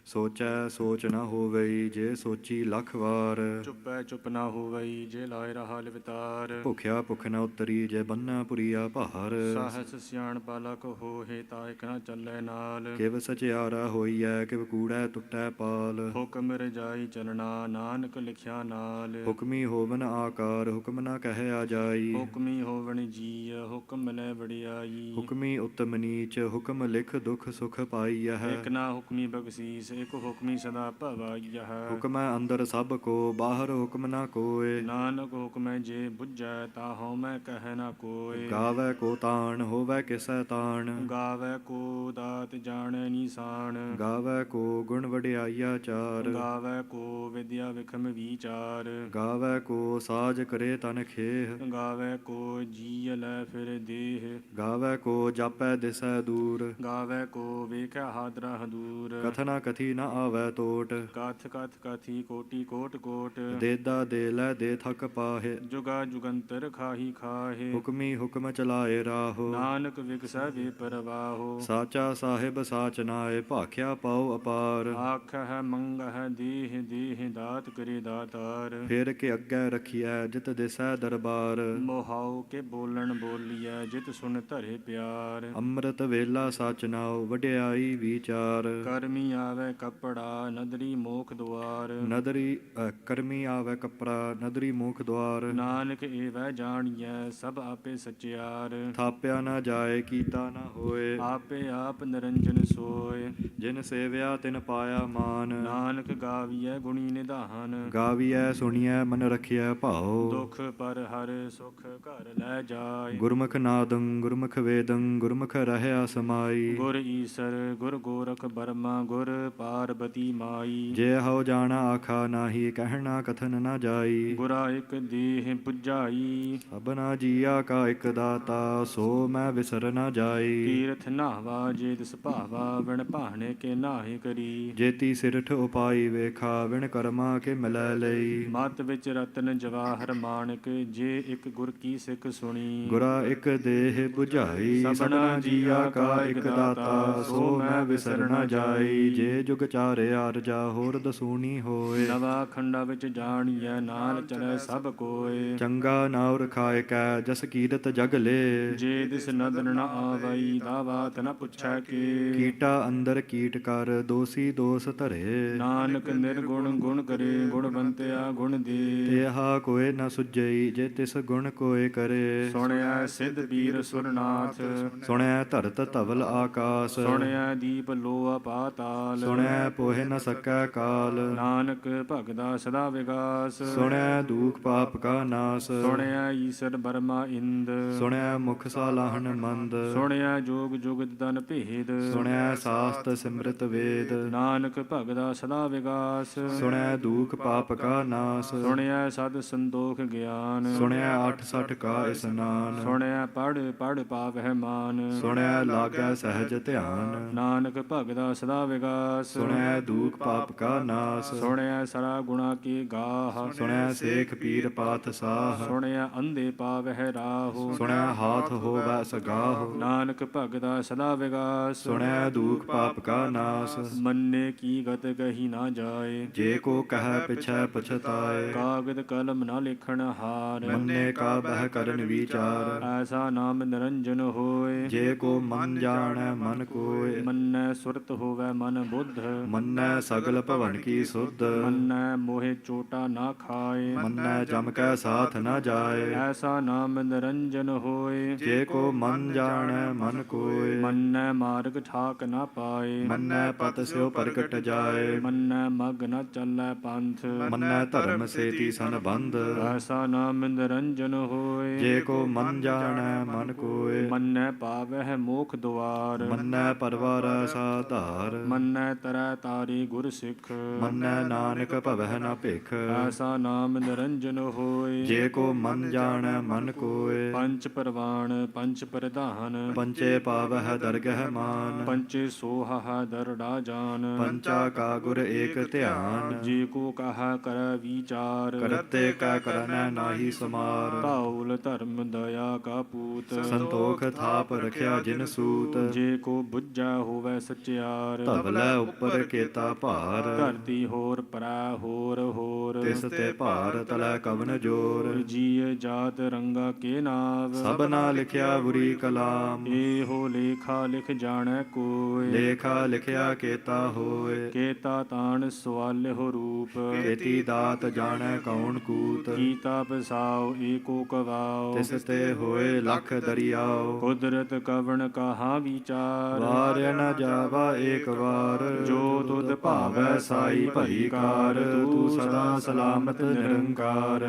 ਸੋਚੈ ਸੋਚ ਨ ਹੋਵਈ ਜੇ ਸੋਚੀ ਲੱਖ ਵਾਰ ਚੁੱਪੈ ਚੁੱਪ ਨਾ ਹੋਵਈ ਜੇ ਲਾਇ ਰਹਾ ਲਿਵਤਾਰ ਭੁਖਿਆ ਭੁਖ ਨ ਉਤਰੀ ਜੇ ਬੰਨਾ ਪੁਰੀਆ ਭਾਰ ਸਾਹਸ ਸਿਆਣ ਪਾਲਕ ਹੋਏ ਤਾਂ ਇਕ ਨਾ ਚੱਲੇ ਨਾਲ ਕਿਵ ਸਚਿਆਰਾ ਹੋਈਐ ਕਿਵ ਕੂੜੈ ਟੁੱਟੈ ਪਾਲ ਹੁਕਮ ਰਜਾਈ ਚਲਣਾ ਨਾਨਕ ਲਿਖਿਆ ਨਾਲ ਹੁਕਮੀ ਹੋਵਨ ਆਕਾਰ ਹੁਕਮ ਨ ਕਹਿਆ ਜਾਈ ਹੁਕਮੀ ਹੋਵਣ ਜੀਅ ਹੁਕਮ ਲੈ ਵਡਿਆਈ ਹੁਕਮੀ ਉਤਮ ਨੀਚ ਹੁਕਮ ਲਿਖ ਦੁਖ ਸੁਖ ਪਾਈਐ ਇਕ ਨਾ ਹੁਕਮੀ ਬਖਸ਼ੀਸ ਇਕ ਹੁਕਮੀ ਸਦਾ ਭਵਾਈਆ ਹੁਕਮੈ ਅੰਦਰ ਸਭ ਕੋ ਬਾਹਰ ਹੁਕਮ ਨ ਕੋਇ ਨਾਨਕ ਹੁਕਮੈ ਜੇ ਬੁੱਝੈ ਤਾ ਹਉਮੈ ਕਹਿ ਨਾ ਕੋਇ ਗਾਵੈ ਕੋ ਤਾਣ ਹੋਵੈ ਕਿਸੈ ਤਾਣ ਗਾਵੈ ਕੋ ਦਾਤ ਜਾਣੈ ਨਿਸ਼ਾਨ ਗਾਵੈ ਕੋ ਗੁਣ ਵਡਿਆਈਆ ਚਾਰ ਗਾਵੈ ਕੋ ਵਿਦਿਆ ਵਿਖਮ ਵਿਚਾਰ ਗਾਵੈ ਕੋ ਸਾਜ ਕਰੇ ਤਨ ਖੇਹ ਗਾਵੈ ਕੋ ਜੀਅ ਲੈ ਫਿਰ ਦੇਹ ਗਾਵੈ ਕੋ ਜਾਪੈ ਦਿਸੈ ਦੂਰ ਗਾਵੈ ਕੋ ਵੇਖੈ ਹਾਦਰਾ ਹਦੂਰ ਕਥਨਾ ਕਥੀ ਨ ਆਵੈ ਟੋਟ ਕਥ ਕਥ ਕਥੀ ਕੋਟੀ ਕੋਟ ਕੋਟ ਦੇਦਾ ਦੇ ਲੈ ਦੇ ਥਕ ਪਾਹੇ ਜੁਗਾ ਜੁਗੰਤਰ ਖਾਹੀ ਖਾਹੇ ਹੁਕਮੀ ਹੁਕਮ ਚਲਾਏ ਰਾਹੋ ਨਾਨਕ ਵਿਗਸੈ ਵੇ ਪਰਵਾਹੋ ਸਾਚਾ ਸਾਹਿਬ ਸਾਚ ਨਾਏ ਭਾਖਿਆ ਪਾਉ ਅਪਾਰ ਆਖਹਿ ਮੰਗਹਿ ਦੇਹ ਦੇਹ ਦਾਤ ਕਰੇ ਦਾਤਾਰ ਫਿਰ ਕੇ ਅੱਗੇ ਰਖੀਐ ਜਿਤ ਦਿਸੈ ਦਰਬਾਰ ਮੋਹਾਉ ਕੇ ਬੋਲਣ ਬੋਲੀਐ ਜਿਤ ਸੁਨ ਧਰੇ ਪਿਆਰ ਅੰਮ੍ਰਿਤ ਵੇਲਾ ਸਾਚ ਨਾਉ ਵਡਿਆਈ ਵਿਚਾਰ ਕਰਮੀ ਆਵੈ ਕਪੜਾ ਨਦਰੀ ਮੋਖ ਦੁਆਰ ਨਦਰੀ ਕਰਮੀ ਆਵੈ ਕਪੜਾ ਨਦਰੀ ਮੁਖ ਦੁਆਰ ਨਾਨਕ ਏਵੈ ਜਾਣੀਐ ਸਭ ਆਪੇ ਸਚਿਆਰ ਥਾਪਿਆ ਨਾ ਜਾਏ ਕੀਤਾ ਨਾ ਹੋਏ ਆਪੇ ਆਪ ਨਿਰੰਜਨ ਸੋਏ ਜਿਨ ਸੇਵਿਆ ਤਿਨ ਪਾਇਆ ਮਾਨ ਨਾਨਕ ਗਾਵੀਐ ਗੁਣੀ ਨਿਧਾਨ ਗਾਵੀਐ ਸੁਣੀਐ ਮਨ ਰਖਿਐ ਭਾਉ ਦੁਖ ਪਰ ਹਰ ਸੁਖ ਘਰ ਲੈ ਜਾਏ ਗੁਰਮੁਖ ਨਾਦੰ ਗੁਰਮੁਖ ਵੇਦੰ ਗੁਰਮੁਖ ਰਹਿਆ ਸਮਾਈ ਗੁਰ ਈਸਰ ਗੁਰ ਗੋਰਖ ਬਰਮਾ ਗੁਰ ਪਾਰਬਤੀ ਮਾਈ ਜੇ ਹਉ ਜਾਣਾ ਆਖਾ ਨਾਹੀ ਕਹਿਣਾ ਕਥਨ ਨਾ ਜਾਈ ਗੁਰਾ ਇਕ ਦੇਹ ਪੁਜਾਈ ਸਭਨਾ ਜੀਆ ਕਾ ਇਕ ਦਾਤਾ ਸੋ ਮੈਂ ਵਿਸਰ ਨਾ ਜਾਈ ਤੀਰਥ ਨਾਵਾ ਜੇ ਤਿਸ ਭਾਵਾ ਵਿਣ ਭਾਣੇ ਕੇ ਨਾਹੀ ਕਰੀ ਜੇਤੀ ਸਿਰਠ ਉਪਾਈ ਵੇਖਾ ਵਿਣ ਕਰਮਾ ਕੇ ਮਿਲੈ ਲਈ ਮਤ ਵਿੱਚ ਰਤਨ ਜਵਾਹਰ ਮਾਣਕ ਜੇ ਇਕ ਗੁਰ ਕੀ ਸਿੱਖ ਸੁਣੀ ਗੁਰਾ ਇਕ ਦੇਹ 부ਝਾਈ ਸਭਨਾ ਜੀਆ ਕਾ ਇਕ ਦਾਤਾ ਸੋ ਮੈਂ ਵਿਸਰ ਨਾ ਜਾਈ ਜੇ ਜੁਗ ਚਾਰਿਆ ਰਜਾ ਹੋਰ ਦਸੂਣੀ ਹੋਏ ਨਵਾ ਖੰਡਾ ਵਿੱਚ ਜਾਣੀਐ ਨਾਲ ਚਲੈ ਸਭ ਕੋਏ ਚੰਗਾ ਨਾਉ ਰਖਾਇ ਕੈ ਜਸ ਕੀਰਤ ਜਗ ਲੇ ਜੇ ਦਿਸ ਨਦਰ ਨ ਆਵਈ ਦਾਵਾਤ ਨ ਪੁੱਛੈ ਕੇ ਕੀਟਾ ਅੰਦਰ ਕੀਟ ਕਰ ਦੋਸੀ ਦੋਸ ਧਰੇ ਨਾਨਕ ਨਿਰਗੁਣ ਗੁਣ ਕਰੇ ਗੁਣਵੰਤਿਆ ਗੁਣ ਦੇ ਤੇਹਾ ਕੋਇ ਨ ਸੁਝਈ ਜੇ ਤਿਸ ਗੁਣ ਕੋਇ ਕਰੇ ਸੁਣਿਆ ਸਿੱਧ ਪੀਰ ਸੁਰਨਾਥ ਸੁਣਿਆ ਧਰਤ ਧਵਲ ਆਕਾਸ ਸੁਣਿਆ ਦੀਪ ਲੋਆ ਪਾਤਾਲ ਸੁਣੈ ਪੋਹਿ ਨ ਸਕੈ ਕਾਲ। ਨਾਨਕ ਭਗਤਾ ਸਦਾ ਵਿਗਾਸ। ਸੁਣੈ ਦੂਖ ਪਾਪ ਕਾ ਨਾਸ। ਸੁਣਿਆ ਈਸਰ ਬਰਮਾ ਇੰਦ। ਸੁਣਿਆ ਮੁਖ ਸਾਲਾਹਨ ਮੰਦ। ਸੁਣਿਆ ਜੋਗ ਜੁਗਤ ਤਨ ਭੇਦ। ਸੁਣਿਆ ਸਾਸਤ ਸਿਮਰਤ ਵੇਦ। ਨਾਨਕ ਭਗਤਾ ਸਦਾ ਵਿਗਾਸ। ਸੁਣਿਆ ਦੂਖ ਪਾਪ ਕਾ ਨਾਸ। ਸੁਣਿਆ ਸਦ ਸੰਦੋਖ ਗਿਆਨ। ਸੁਣਿਆ 68 ਕਾ ਇਸਨਾਨ। ਸੁਣਿਆ ਪੜ ਪੜ ਪਾਵਹਿ ਮਾਨ। ਸੁਣਿਆ ਲਾਗੈ ਸਹਿਜ ਧਿਆਨ। ਨਾਨਕ ਭਗਤਾ ਸਦਾ ਵਿਗਾਸ। ਸੁਣਿਆ ਦੂਖ ਪਾਪ ਕਾ ਨਾਸ। ਸੁਣਿਆ ਸਰਾ ਗੁਣਾ ਕੀ ਗਾਹ। ਸੁਣਿਆ ਸੇਖ ਪੀਰ ਪਾਤ ਸਾਹ। ਸੁਣਿਆ ਅੰਧੇ ਪਾਵਹਿ ਰਾਹੋ। ਸੁਣਿਆ ਹਾਥ ਹੋਵੈ ਸਗਾਹੋ। ਨਾਨਕ ਭਗਤਾ ਸਦਾ ਵਿਗਾਸ। ਸੁਣਿਆ ਦੂਖ ਪਾਪ ਕਾ ਨਾਸ। ਮੰਨੇ ਕੀ ਗਤ ਕਹੀ ਨਾ ਜਾਏ। ਜੇ ਕੋ ਕਹਿ ਪਿਛੈ ਪਛਤਾਏ। ਕਾਗਦ ਕਲਮ ਨਾ ਲਿਖਣ ਹਾਰ। ਮੰਨੇ ਕਾ ਬਹਿ ਕਰਨ ਵਿਚਾਰ। ਐਸਾ ਨਾਮ ਨਿਰੰਜਨ ਹੋਏ। ਜੇ ਕੋ ਮਨ ਜਾਣੈ ਮਨ ਕੋਇ। ਮੰਨੈ ਸੁਰਤ ਹੋਵੈ ਮਨ ਬੁੱਧ। ਮੰਨੈ ਸਗਲ ਭਵਨ ਕੀ ਸੁਧ। ਮੰਨੈ ਮੋਹਿ ਚੋਟਾ ਨਾ ਖਾਏ। ਮੰਨੈ ਜਮ ਕੈ ਸਾਥ ਨ ਜਾਏ। ਐਸਾ ਨਾਮ ਨਿਰੰਜਨ ਹੋਏ। ਜੇ ਕੋ ਮਨ ਜਾਣੈ ਮਨ ਕੋਇ। ਮੰਨੈ ਮਾਰਗ ਠਾਕ ਨਾ ਪਾਏ। ਮੰਨੈ ਪਤ ਸਿਉ ਪ੍ਰਗਟ ਜਾਏ। ਮੰਨੈ ਮਗ ਨ ਚੱਲੈ ਪੰਥ। ਮੰਨੈ ਧਰਮ ਸੇਤੀ ਸੰਬੰਧ। ਐਸਾ ਨਾਮ ਨਿਰੰਜਨ ਹੋਏ। ਜੇ ਕੋ ਮਨ ਜਾਣੈ ਮਨ ਕੋਇ। ਮੰਨੈ ਪਾਵਹਿ ਮੋਖ ਦੁਆਰ। ਮੰਨੈ ਪਰਵਾਰੈ ਸਾਧਾਰ। ਮੰਨੈ ਤਰੈ ਤਾਰੀ ਗੁਰ ਸਿੱਖ। ਮੰਨੈ ਨਾਨਕ ਭਵਹਿ ਨ ਭਿਖ। ਐਸਾ ਨਾਮ ਨਿਰੰਜਨ ਹੋਏ। ਜੇ ਕੋ ਮਨ ਜਾਣੈ ਮਨ ਕੋਇ। ਪੰਚ ਪਰਵਾਣ ਪੰਚ ਪ੍ਰਧਾਨ। ਪੰਚੇ ਪਾਵਹਿ ਦਰਗਹਿ ਮਾਨ। ਪੰਚੇ ਸੋਹਾ ਦਰੜਾ ਜਾਨ। ਪੰਚਾ ਕਾ ਗੁਰ ਏਕ ਧਿਆਨ। ਜੇ ਕੋ ਕਹਾ ਕਰੈ ਵਿਚਾਰ। ਕਰਤੇ ਕੈ ਕਰਨੈ ਨਾਹੀ ਸਮਾਰ। ਧੌਲ ਧਰਮ ਦਇਆ ਕਾ ਪੂਤ। ਸੰਤੋਖ ਥਾਪ ਰਖਿਆ ਜਿਨ ਸੂਤ। ਜੇ ਕੋ ਬੁੱਝਾ ਹੋਵੈ ਸਚਿਆਰ। ਧਵਲੈ ਉੱਪਰ ਕੇਤਾ ਭਾਰ। ਧਰਤੀ ਹੋਰ ਪਰੈ ਹੋਰ ਹੋਰ। ਤਿਸ ਤੇ ਭਾਰ ਤਲੈ ਕਵਨ ਜੋਰ। ਜੀਅ ਜਾਤ ਰੰਗਾ ਕੇ ਨਾਵ। ਸਭਨਾ ਲਿਖਿਆ ਬੁਰੀ ਕਲਾਮ। ਇਹੋ ਲੇਖਾ ਲਿਖ ਜਾਣੈ ਕੋਇ। ਲੇਖਾ ਲਿਖਿਆ ਕੇਤਾ ਹੋਏ। ਕੇਤਾ ਤਾਣ ਸਵਾਲਿਹੁ ਰੂਪ। ਕੇਤੀ ਦਾਤ ਜਾਣੈ ਕੌਣ ਕੂਤ। ਕੀਤਾ ਪਸਾਉ ਏਕੋ ਕਵਾਉ। ਤਿਸ ਤੇ ਹੋਏ ਲਖ ਦਰਿਆਓ। ਕੁਦਰਤ ਕਵਣ ਕਹਾ ਵਿਚਾਰ। ਵਾਰਿਆ ਨ ਜਾਵਾ ਏਕ ਵਾਰ। ਜੋ ਤੁਧ ਭਾਵੈ ਸਾਈ ਭਲੀ ਕਾਰ। ਤੂੰ ਸਦਾ ਸਲਾਮਤ ਨਿਰੰਕਾਰ।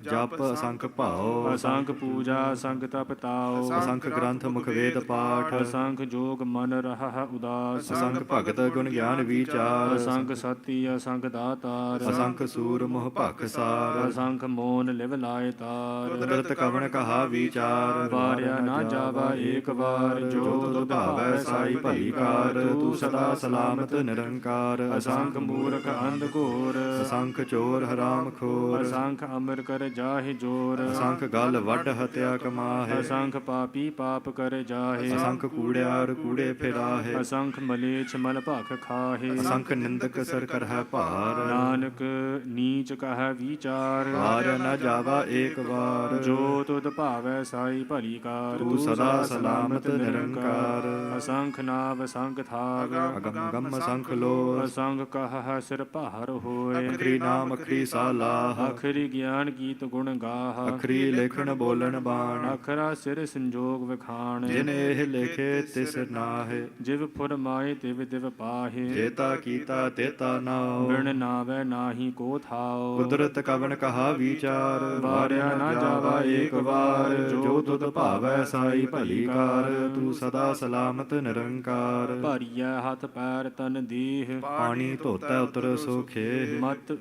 ਜਪ ਅਸੰਖ ਭਾਉ। ਅਸੰਖ ਪੂਜਾ ਅਸੰਖ ਤਪ ਤਾਉ। ਅਸੰਖ ਗ੍ਰੰਥ ਮੁਖ ਵੇਦ ਪਾਠ। ਅਸੰਖ ਜੋਗ ਮਨ ਰਹਾ ਉਦਾਸ। ਅਸੰਖ ਭਗਤ ਗੁਣ ਗਿਆਨ ਵਿਚਾਰ। ਅਸੰਖ ਸਤੀ ਅਸੰਖ ਦਾਤਾਰ। ਅਸੰਖ ਸੂਰ ਮੋਹ ਭਖ ਸਾਰ। ਅਸੰਖ ਮੋਨ ਲਿਵ ਲਾਇ ਤਾਰ। ਕੁਦਰਤ ਕਵਣ ਕਹਾ ਵਿਚਾਰ। ਵਾਰਿਆ ਨਾ ਜਾਵਾ ਏਕ ਵਾਰ। ਜੋ ਤੁਧ ਭਾਵੈ ਸਾਈ ਭਲੀ ਕਾਰ। ਤੂੰ ਸਦਾ ਸਲਾਮਤ ਨਿਰੰਕਾਰ। ਅਸੰਖ ਮੂਰਖ ਅੰਧ ਘੋਰ। ਅਸੰਖ ਚੋਰ ਹਰਾਮ ਖੋਰ। ਅਸੰਖ ਅਮਰ ਕਰ ਜਾਹਿ ਜੋਰ। ਅਸੰਖ ਗਲ ਵੱਡ ਹਤਿਆ ਕਮਾਹੇ। ਅਸੰਖ ਪਾਪੀ ਪਾਪ ਕਰ ਜਾਹੇ। ਅਸੰਖ ਕੂੜਿਆਰ ਕੂੜੇ ਫਿਰਾਹੇ। ਅਸੰਖ ਮਲੇਛ ਮਲ ਭਖ ਖਾਹੇ। ਅਸੰਖ ਨਿੰਦਕ ਸਰ ਕਰਹਿ ਭਾਰ। ਨਾਨਕ ਨੀਚ ਕਹੈ ਵਿਚਾਰ। ਵਾਰਿਆ ਨ ਜਾਵਾ ਏਕ ਵਾਰ। ਜੋ ਤੁਧ ਭਾਵੈ ਸਾਈ ਭਲੀ ਕਾਰ। ਤੂੰ ਸਦਾ ਸਲਾਮਤ ਨਿਰੰਕਾਰ। ਅਸੰਖ ਨਾਵ ਅਸੰਖ ਥਾਗ। ਅਗਮ ਗਮ ਅਸੰਖ ਲੋਹ। ਅਸੰਖ ਕਹ ਸਿਰ ਭਾਰ ਹੋਏ। ਅਖਰੀ ਨਾਮ ਅਖਰੀ ਸਾਲਾਹ। ਅਖਰੀ ਗਿਆਨ ਗੀਤ ਗੁਣ ਗਾਹ। ਅਖਰੀ ਲੇਖਣ ਬੋਲਣ ਬਾਣ। ਅਖਰਾ ਸਿਰ ਸੰਜੋਗ ਵਿਖਾਣ। ਜਿਨ ਇਹ ਲਿਖੇ ਤਿਸ ਨਾਹੇ। ਜਿਵ ਫੁਰਮਾਏ ਤਿਵ ਤਿਵ ਪਾਹੇ। ਜੇਤਾ ਕੀਤਾ ਤੇਤਾ ਨਾਉ। ਬਿਨ ਨਾਵੈ ਨਾਹੀ ਕੋ ਥਾਉ। ਕੁਦਰਤ ਕਵਣ ਕਹਾ ਵਿਚਾਰ। ਵਾਰਿਆ ਨਾ ਜਾਵਾ ਏਕ ਵਾਰ। ਜੋ ਤੁਧ ਭਾਵੈ ਸਾਈ ਭਲੀ ਕਾਰ। ਤੂੰ ਸਦਾ ਸਲਾਮਤ ਨਿਰੰਕਾਰ। ਭਰੀਐ ਹੱਥ ਪੈਰ ਤਨ ਦੇਹ। ਪਾਣੀ ਧੋਤੈ ਉਤਰ ਸੋਖੇ। ਮਤ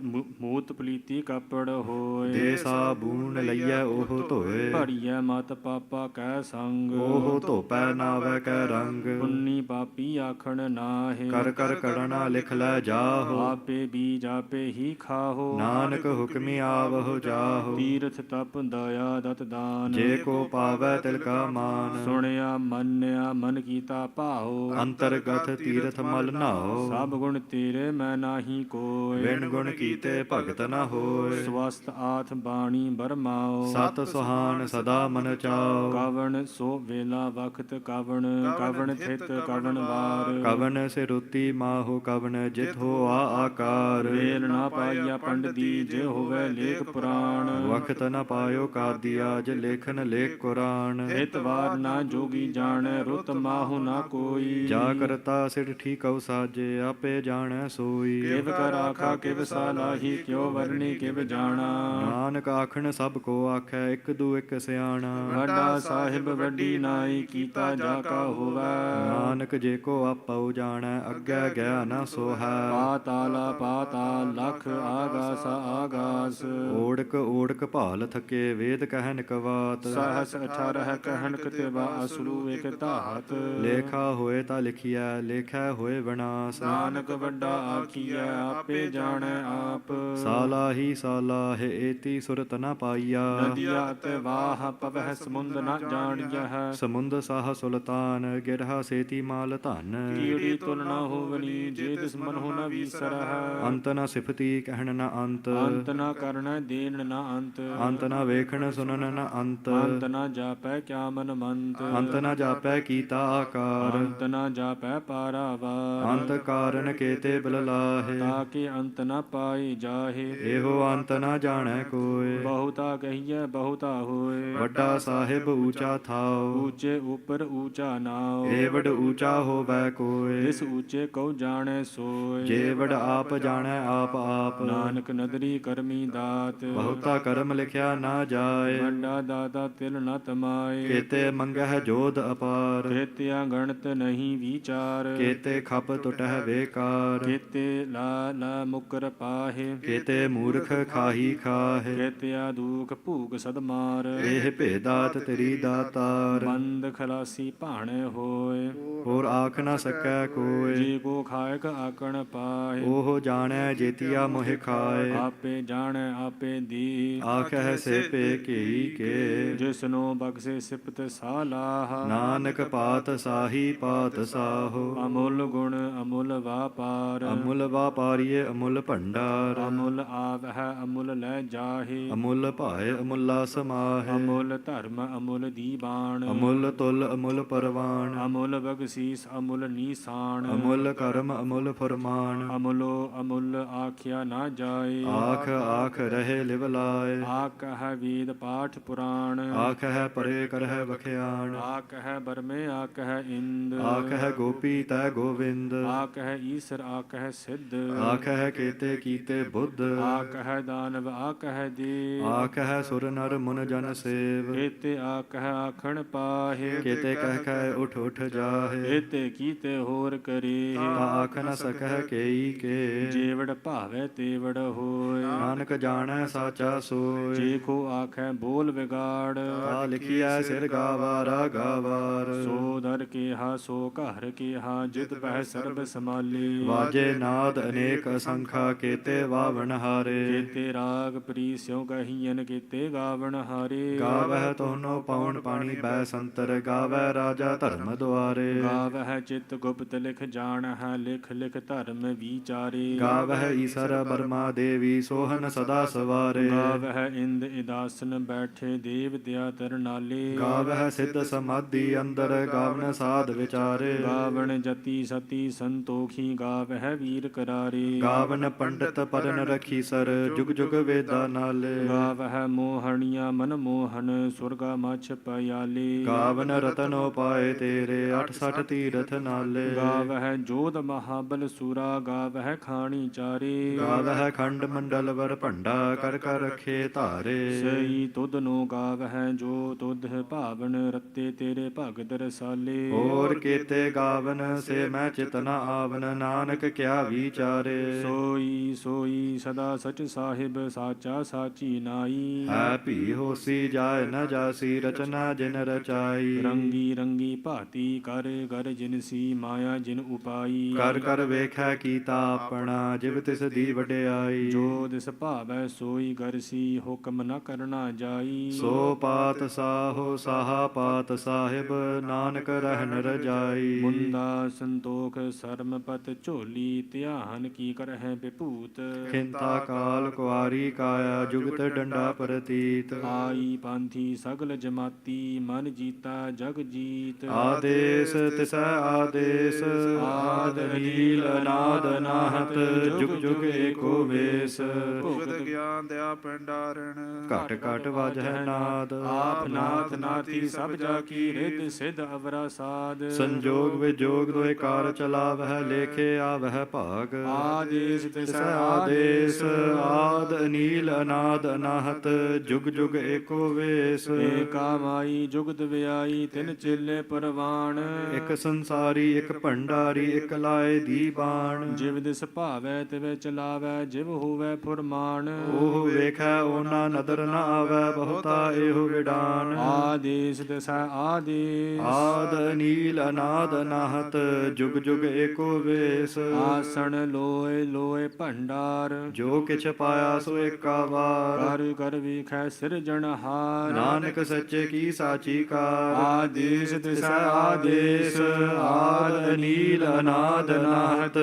ਮੂਤ ਪਲੀਤੀ ਕਪੜ ਹੋਏ। ਦੇ ਸਾਬੂਨ ਲਈਐ ਉਹ ਧੋਏ। ਭਰੀਐ ਮਤ ਪਾਪਾ ਕੈ ਸੰਗ। ਉਹ ਧੋਪੈ ਨਾਵੈ ਕੈ ਰੰਗ। ਪੁੰਨੀ ਪਾਪੀ ਆਖਣ ਨਾਹੇ। ਕਰ ਕਰ ਕਰਣਾ ਲਿਖ ਲੈ ਜਾਹੋ। ਆਪੇ ਬੀਜ ਆਪੇ ਹੀ ਖਾਹੋ। ਨਾਨਕ ਹੁਕਮੀ ਆਵਹੁ ਜਾਹੋ। ਤੀਰਥ ਤਪ ਦਇਆ ਦਤ ਦਾਨ। ਜੇ ਕੋ ਪਾਵੈ ਤਿਲ ਕਾ ਮਾਨ। ਸੁਣਿਆ ਮੰਨਿਆ ਮਨ ਕੀਤਾ ਭਾਉ। ਅੰਤਰਗਤ ਤੀਰਥ ਮਲ ਨਾਉ। ਸਭ ਗੁਣ ਤੇਰੇ ਮੈਂ ਨਾਹੀ ਕੋਇ। ਵਿਣ ਗੁਣ ਕੀਤੇ ਭਗਤ ਨ ਹੋਏ। ਸਵਸਤ ਆਥ ਬਾਣੀ ਬਰਮਾਓ। ਸਤ ਸੁਹਾਨ ਸਦਾ ਮਨ ਚਾਉ। ਕਵਣ ਸੋ ਵੇਲਾ ਵਖਤ ਕਵਣ। ਕਵਣ ਥਿਤ ਕਵਣ ਵਾਰ। ਕਵਨ ਸਿਰੁਤੀ ਮਾਹੋ ਕਵਨ ਜਿਤ ਹੋਆ ਆਕਾਰ। ਵੇਲ ਨਾ ਪਾਈਆ ਪੰਡਦੀ ਜੇ ਹੋਵੇ ਲੇਖ ਪੁਰਾਣ। ਵਖਤ ਨ ਪਾਇਓ ਕਾਦੀਆ ਜ ਲੇਖਨ ਲੇਖ ਕੁਰਾਨ। ਹਿਤ ਵਾਰ ਨਾ ਜੋਗੀ ਜਾਣੈ ਰੁਤ ਮਾਹੁ ਨਾ ਕੋਈ। ਜਾ ਕਰਤਾ ਸਿਰ ਠੀਕ ਕਉ ਸਾਜੇ ਆਪੇ ਜਾਣੈ ਸੋਈ। ਕਿਵ ਕਰ ਆਖਾ ਕਿਵ ਸਾਲਾਹੀ ਕਿਉ ਵਰਨੀ ਕਿਵ ਜਾਣਾ। ਨਾਨਕ ਆਖਣ ਸਭ ਕੋ ਆਖੈ ਇਕ ਦੂ ਇਕ ਸਿਆਣਾ। ਵੱਡਾ ਸਾਹਿਬ ਵੱਡੀ ਨਾਈ ਕੀਤਾ ਜਾ ਕਾ ਹੋਵੈ। ਨਾਨਕ ਜੇ ਕੋ ਆਪਉ ਜਾਣੈ ਅੱਗੇ ਗਿਆ ਨ ਸੋਹੈ। ਪਾਤਾਲਾ ਪਾਤਾਲ ਲਖ ਆਗਾਸ ਆਗਾਸ। ਓੜਕ ਓੜਕ ਭਾਲ ਥਕੇ ਵੇਦ ਕਹਿਨ ਕਵਾਤ। ਸਹਸ ਅਠਾਰਹ ਕਹਿਨ ਕਤਿਬਾ ਅਸਲੂ ਇਕ ਧਾਤ। ਲੇਖਾ ਹੋਏ ਤਾਂ ਲਿਖੀਐ ਲੇਖੈ ਹੋਏ ਵਿਨਾਸ਼। ਨਾਨਕ ਵੱਡਾ ਆਖੀਐ ਆਪੇ ਜਾਣੈ ਆਪ। ਸਾਲਾਹੀ ਸਾਲਾਹਿ ਏਤੀ ਸੁਰਤ ਨ ਪਾਈਆ। ਨਦੀਆ ਤੇ ਵਾਹ ਪਵਹਿ ਸਮੁੰਦ ਨ ਜਾਣੀਐ। ਸਮੁੰਦ ਸਾਹ ਸੁਲਤਾਨ ਗਿਰਹਾ ਸੇਤੀ ਮਾਲ ਧਨ। ਕੀੜੀ ਤੁਲ ਨ ਹੋਵਨੀ ਜੇ ਤਿਸ ਮਨਹੁ ਨ ਵੀਸਰਹਿ। ਅੰਤ ਨ ਸਿਫਤੀ ਕਹਿਣ ਨ ਅੰਤ। ਅੰਤ ਨ ਕਰਨੈ ਦੇਣ ਨ ਅੰਤ। ਅੰਤ ਨ ਵੇਖਣ ਸੁਨਨ ਨ ਅੰਤ। ਅੰਤ ਨ ਜਾਪੈ ਕਿਆ ਮਨ ਮੰਤ। ਅੰਤ ਨ ਜਾਪੈ ਕੀਤਾ ਆਕਾਰ। ਅੰਤ ਨ ਜਾਪੈ ਪਾਰਾਵਾਰ। ਅੰਤ ਕਾਰਨ ਕੇਤੇ ਬਲ ਲਾਹੇ। ਤਾਕੇ ਅੰਤ ਨ ਪਾਏ ਜਾਹੇ। ਇਹੋ ਅੰਤ ਨ ਜਾਣੈ ਕੋਇ। ਬਹੁਤਾ ਕਹੀਐ ਬਹੁਤਾ ਹੋਏ। ਵੱਡਾ ਸਾਹਿਬ ਊਚਾ ਥਾਉ। ਊਚੇ ਉਪਰ ਊਚਾ ਨਾਉ। ਏਵਡ ਊਚਾ ਹੋਵੈ ਕੋਇ। ਇਸ ਊਚੇ ਕਉ ਜਾਣੈ ਸੋਇ। ਜੇਵਡ ਆਪ ਜਾਣੈ ਆਪ ਆਪ। ਨਾਨਕ ਨਦਰੀ ਕਰਮੀ ਦਾਤ। ਬਹੁਤਾ ਕਰਮ ਲਿਖਿਆ ਨਾ ਜਾਏ। ਵੱਡਾ ਦਾਤਾ ਤਿਲ ਨ ਤਮਾਏ। ਕੇਤੇ ਮੰਗਹਿ ਜੋਧ ਅਪਾਰ। ਕੇਤਿਆ ਗਣਤ ਨਹੀਂ ਵਿਚਾਰ। ਕੇਤੇ ਖਪ ਟੁਟਹਿ ਬੇਕਾਰ। ਕੇਤੇ ਲਾ ਲਾ ਮੁਕਰ ਪਾਹੇ। ਕੇਤੇ ਮੂਰਖ ਖਾਹੀ ਖਾਹੇ। ਕੇਤਿਆ ਦੂਖ ਭੂਖ ਸਦ ਮਾਰ। ਇਹ ਭੇਦਾਤ ਤੇਰੀ ਦਾਤਾਰ। ਬੰਦ ਖਲਾਸੀ ਭਾਣੇ ਹੋਏ। ਹੋਰ ਆਖ ਨ ਸਕੈ ਕੋਇ। ਜੀ ਕੋ ਖਾਇਕ ਆਕਣ ਪਾਹੇ। ਉਹ ਜਾਣੈ ਜੇਤੀਆ ਮੋਹਿ ਖਾਏ। ਆਪੇ ਜਾਣੈ ਆਪੇ ਦੀ। ਆਖਹਿ ਸੇ ਪੇ ਕੇਈ ਕੇ। ਜਿਸਨੋ ਬਖਸ਼ੇ ਸਿਪਤ ਸਾਲਾਹ। ਨਾਨਕ ਪਾਤ ਸਾਹੀ ਪਾਤ ਸਾਹੋ। ਅਮੁੱਲ ਗੁਣ ਅਮੁੱਲ ਵਾਪਾਰ। ਅਮੁੱਲ ਵਾਪਾਰੀਏ ਅਮੁੱਲ ਭੰਡਾਰ। ਅਮੁੱਲ ਆਵਹਿ ਅਮੁੱਲ ਲੈ ਜਾਹੇ। ਅਮੁੱਲ ਭਾਏ ਅਮੁੱਲਾ ਸਮਾਹੇ। ਅਮੁੱਲ ਧਰਮ ਅਮੁੱਲ ਦੀਬਾਨ। ਅਮੁੱਲ ਤੁਲ ਅਮੁੱਲ ਪਰਵਾਨ। ਅਮੁੱਲ ਬਖਸ਼ੀਸ ਅਮੁੱਲ ਨੀਸਾਨ। ਅਮੁੱਲ ਕਰਮ ਅਮੁੱਲ ਫਰਮਾਨ। ਅਮੁੱਲੋ ਅਮੁੱਲ ਆਖਿਆ ਨਾ ਜਾਏ। ਆਖ ਆਖ ਰਹੇ ਲਿਵ ਲਾਏ। ਆਖਹਿ ਵੇਦ ਪਾਠ ਪੁਰਾਣ। ਆਖਹਿ ਪਰੇ ਕਰਹਿ ਵਖਿਆਣ। ਆਖਹਿ ਬਰਮੇ ਆਖਹਿ ਇੰਦ। ਆਖਹਿ ਗੋਪੀ ਤੈ ਗੋਵਿੰਦ। ਆਖਹਿ ਈਸਰ ਆਖਹਿ ਸਿੱਧ। ਆਖਹਿ ਕੇਤੇ ਕੀਤੇ ਬੁੱਧ। ਆਖਹਿ ਦਾਨਵ ਆਖਹਿ ਦੇ। ਆਖਹਿ ਸੁਰ ਨਰ ਮੁਨ ਜਨ ਸੇਵ। ਕੇਤੇ ਆਖਹਿ ਆਖਣ ਪਾਹੇ। ਕੇਤੇ ਕਹਿ ਕਹਿ ਉਠ ਉਠ ਜਾਹੇ। ਕੇਤੇ ਕੀਤੇ ਹੋਰ ਕਰੇ। ਤਾ ਆਖ ਨ ਸਕਹਿ ਕੇਈ ਕੇ। ਜੇਵੜ ਭਾਵੈ ਤੇਵੜ ਹੋਏ। ਨਾਨਕ ਜਾਣੈ ਸਾਚਾ ਸੋਇ। ਜੇ ਕੋ ਆਖੈ ਬੋਲ ਵਿਗਾੜ। ਤਾ ਲਿਖੀਐ ਸਿਰ ਗਾਵਾਰਾ ਗਾਵਾਰ। ਸੋ ਦਰ ਕੇਹਾ ਸੋ ਘਰ ਕੇਹਾ ਜਿਤ ਪਹਿ ਸਰਬ ਸਮਾਲੇ। ਵਾਜੇ ਨਾਦ ਅਨੇਕ ਅਸੰਖਾ ਕੇਤੇ ਵਾਵਣ ਹਾਰੇ। ਕੇਤੇ ਰਾਗ ਪ੍ਰੀ ਸਿਉ ਕਹੀਐਨ ਕੇਤੇ ਗਾਵਣ ਹਾਰੇ। ਗਾਵਹਿ ਤੋਨੋ ਪਾਉਣ ਪਾਣੀ ਬੈ ਸੰਤਰ। ਗਾਵਹਿ ਰਾਜਾ ਧਰਮ ਦੁਆਰੇ। ਗਾਵਹਿ ਚਿਤ ਗੁਪਤ ਲਿਖ ਜਾਣਹਿ ਲਿਖ ਲਿਖ ਧਰਮ ਵਿਚਾਰੇ। ਗਾਵਹਿ ਈਸਰ ਬਰਮਾ ਦੇਵੀ ਸੋਹਨ ਸਦਾ ਸਵਾਰੇ। ਗਾਵਹਿ ਇੰਦ ਇਦਾਸਨ ਬੈਠੇ ਦੇਵ ਦਿਆ ਤਰਨਾਲੇ। ਗਾਵਹਿ ਸਿੱਧ ਸਮਾਧੀ ਅੰਦਰ ਗਾਵਨ ਸਾਧ ਵਿਚਾਰੇ। ਗਾਵਣ ਜਤੀ ਸਤੀ ਸੰਤੋਖੀ ਗਾਵਹਿ ਵੀਰ ਕਰਾਰੇ। ਗਾਵਨ ਪੰਡਤ ਪਰਨ ਰਖੀ ਸਰ ਜੁਗ ਜੁਗ ਵੇਦਾ ਨਾਲੇ। ਗਾਵਹਿ ਮੋਹਣੀਆ ਮਨ ਮੋਹਨ ਸੁਰਗਾ ਮਛ ਪਿਆਲੇ। ਗਾਵਨ ਰਤਨ ਉਪਾਏ ਤੇਰੇ 68 ਤੀਰਥ ਨਾਲੇ। ਗਾਵਹਿ ਜੋਧ ਮਹਾਬਲ ਸੂਰਾ ਗਾਵਹਿ ਖਾਣੀ ਚਾਰੇ। ਗਾਵਹਿ ਖੰਡ ਮੰਡਲ ਵਰ ਭੰਡਾ ਕਰ ਕਰ ਰਖੇ ਧਾਰੇ। ਸਈ ਤੁਧ ਨੂੰ ਗਾਵਹਿ ਜੋ ਤੁਧ ਭਾਵਨ ਰਤੇ ਤੇਰੇ ਭਗਤ ਰਸਾਲੇ। ਹੋਰ ਕੇਤੇ ਗਾਵਨ ਸੇ ਮੈਂ ਚਿਤ ਨ ਆਵਨ ਨਾਨਕ ਕਿਆ ਵਿਚਾਰੇ। ਸੋਈ ਸੋਈ ਸਦਾ ਸਚ ਸਾਹਿਬ ਸਾਚਾ ਸਾਚੀ ਨਾਈ। ਹੈ ਭੀ ਹੋਸੀ ਜਾਏ ਨ ਜਾਸੀ ਰਚਨਾ ਜਿਨ ਰਚਾਈ। ਰੰਗੀ ਰੰਗੀ ਭਾਤੀ ਕਰ ਕਰ ਜਿਨਸੀ ਮਾਇਆ ਜਿਨ ਉਪਾਈ। ਕਰ ਕਰ ਵੇਖੈ ਕੀਤਾ ਆਪਣਾ ਜਿਵ ਤਿਸ ਦੀ ਵਡਿਆਈ। ਜੋ ਦਿਸ ਭਾਵੈ ਸੋਈ ਗਰਸੀ ਹੁਕਮ ਨ ਕਰਨਾ ਜਾਈ। ਸੋ ਪਾਤ ਸਾਹੋ ਸਾਹਾ ਪਾਤ ਸਾਹਿਬ ਨਾਨਕ ਰਹਿਨ ਰਜਾਈ। ਮੁੰਦਾ ਸੰਤੋਖ ਸਰਮਪਤ ਝੋਲੀ ਧਿਆਨ ਕੀ ਕਰਹਿ ਬਿਭੂਤ। ਖਿੰਤਾ ਕਾਲ ਕੁਆਰੀ ਕਾਇਆ ਜੁਗਤ ਡੰਡਾ ਪ੍ਰਤੀਤ। ਆਈ ਪਾਂਥੀ ਸਗਲ ਜਮਾਤੀ ਮਨ ਜੀਤਾ ਜਗ ਜੀਤ। ਆਦੇਸ ਤਿਸੈ ਆਦੇਸ ਆਦ ਨੀਲ ਅਨਾਦ ਨਾਹਤ ਜੁਗ ਜੁਗ ਏਕੋ ਵੇਸ। ਭੁਗਤ ਗਿਆਨ ਦਿਆ ਪਿੰਡਾ ਉਚਾਰਨ ਘਟ ਘਟ ਵਾਜਹਿ ਨਾਦ ਆਪ ਨਾਥ ਨਾਥੀ ਸਭ ਜਾ ਕੀ ਰਿੱਧ ਸਿੱਧ ਅਵਰਾ ਸਾਧ ਸੰਜੋਗ ਵਿਜੋਗ ਦੋਇ ਕਾਰ ਚਲਾਵਹਿ ਲੇਖੇ ਆਵਹਿ ਭਾਗ ਆਦੇਸ ਤਿਸੈ ਆਦੇਸ ਆਦ ਅਨੀਲ ਅਨਾਦ ਅਨਾਹਤ ਜੁਗ ਜੁਗ ਏਕੋ ਵੇਸ ਏਕਾ ਮਾਈ ਜੁਗਤ ਵਿਆਈ ਤਿਨ ਚੇਲੇ ਪਰਵਾਣ ਇਕ ਸੰਸਾਰੀ ਇਕ ਭੰਡਾਰੀ ਇਕ ਲਾਏ ਦੀ ਬਾਣ ਜਿਵ ਦਿਸ ਭਾਵੈ ਤਿਵੈ ਚਲਾਵੈ ਜਿਵ ਹੋਵੈ ਫੁਰਮਾਨ ਉਹ ਵੇਖੈ ਉਹਨਾਂ ਨਦਰ ਨ ਆਵੈ ਬਹੁਤਾ ਇਹੋ ਵਿਡਾਨ ਆਦੇਸ ਤਿਸੈ ਆਦੇਸ ਆਦ ਅਨੀਲ ਅਨਾਦ ਅਨਾਹਤ ਜੁਗ ਜੁਗ ਏਕੋ ਵੇਸ ਆਸਣ ਲੋਏ ਲੋਏ ਭੰਡਾਰ ਜੋ ਕਿਛ ਪਾਇਆ ਸੋ ਏਕਾ ਵਾਰ ਕਰ ਕਰ ਵੇਖੈ ਸਿਰਜਣਹਾਰ ਨਾਨਕ ਸੱਚੇ ਕੀ ਸਾਚੀ ਕਾਰ ਆਦੇਸ ਤਿਸੈ ਆਦੇਸ ਆਦ ਅਨੀਲ ਅਨਾਦ ਅਨਾਹਤ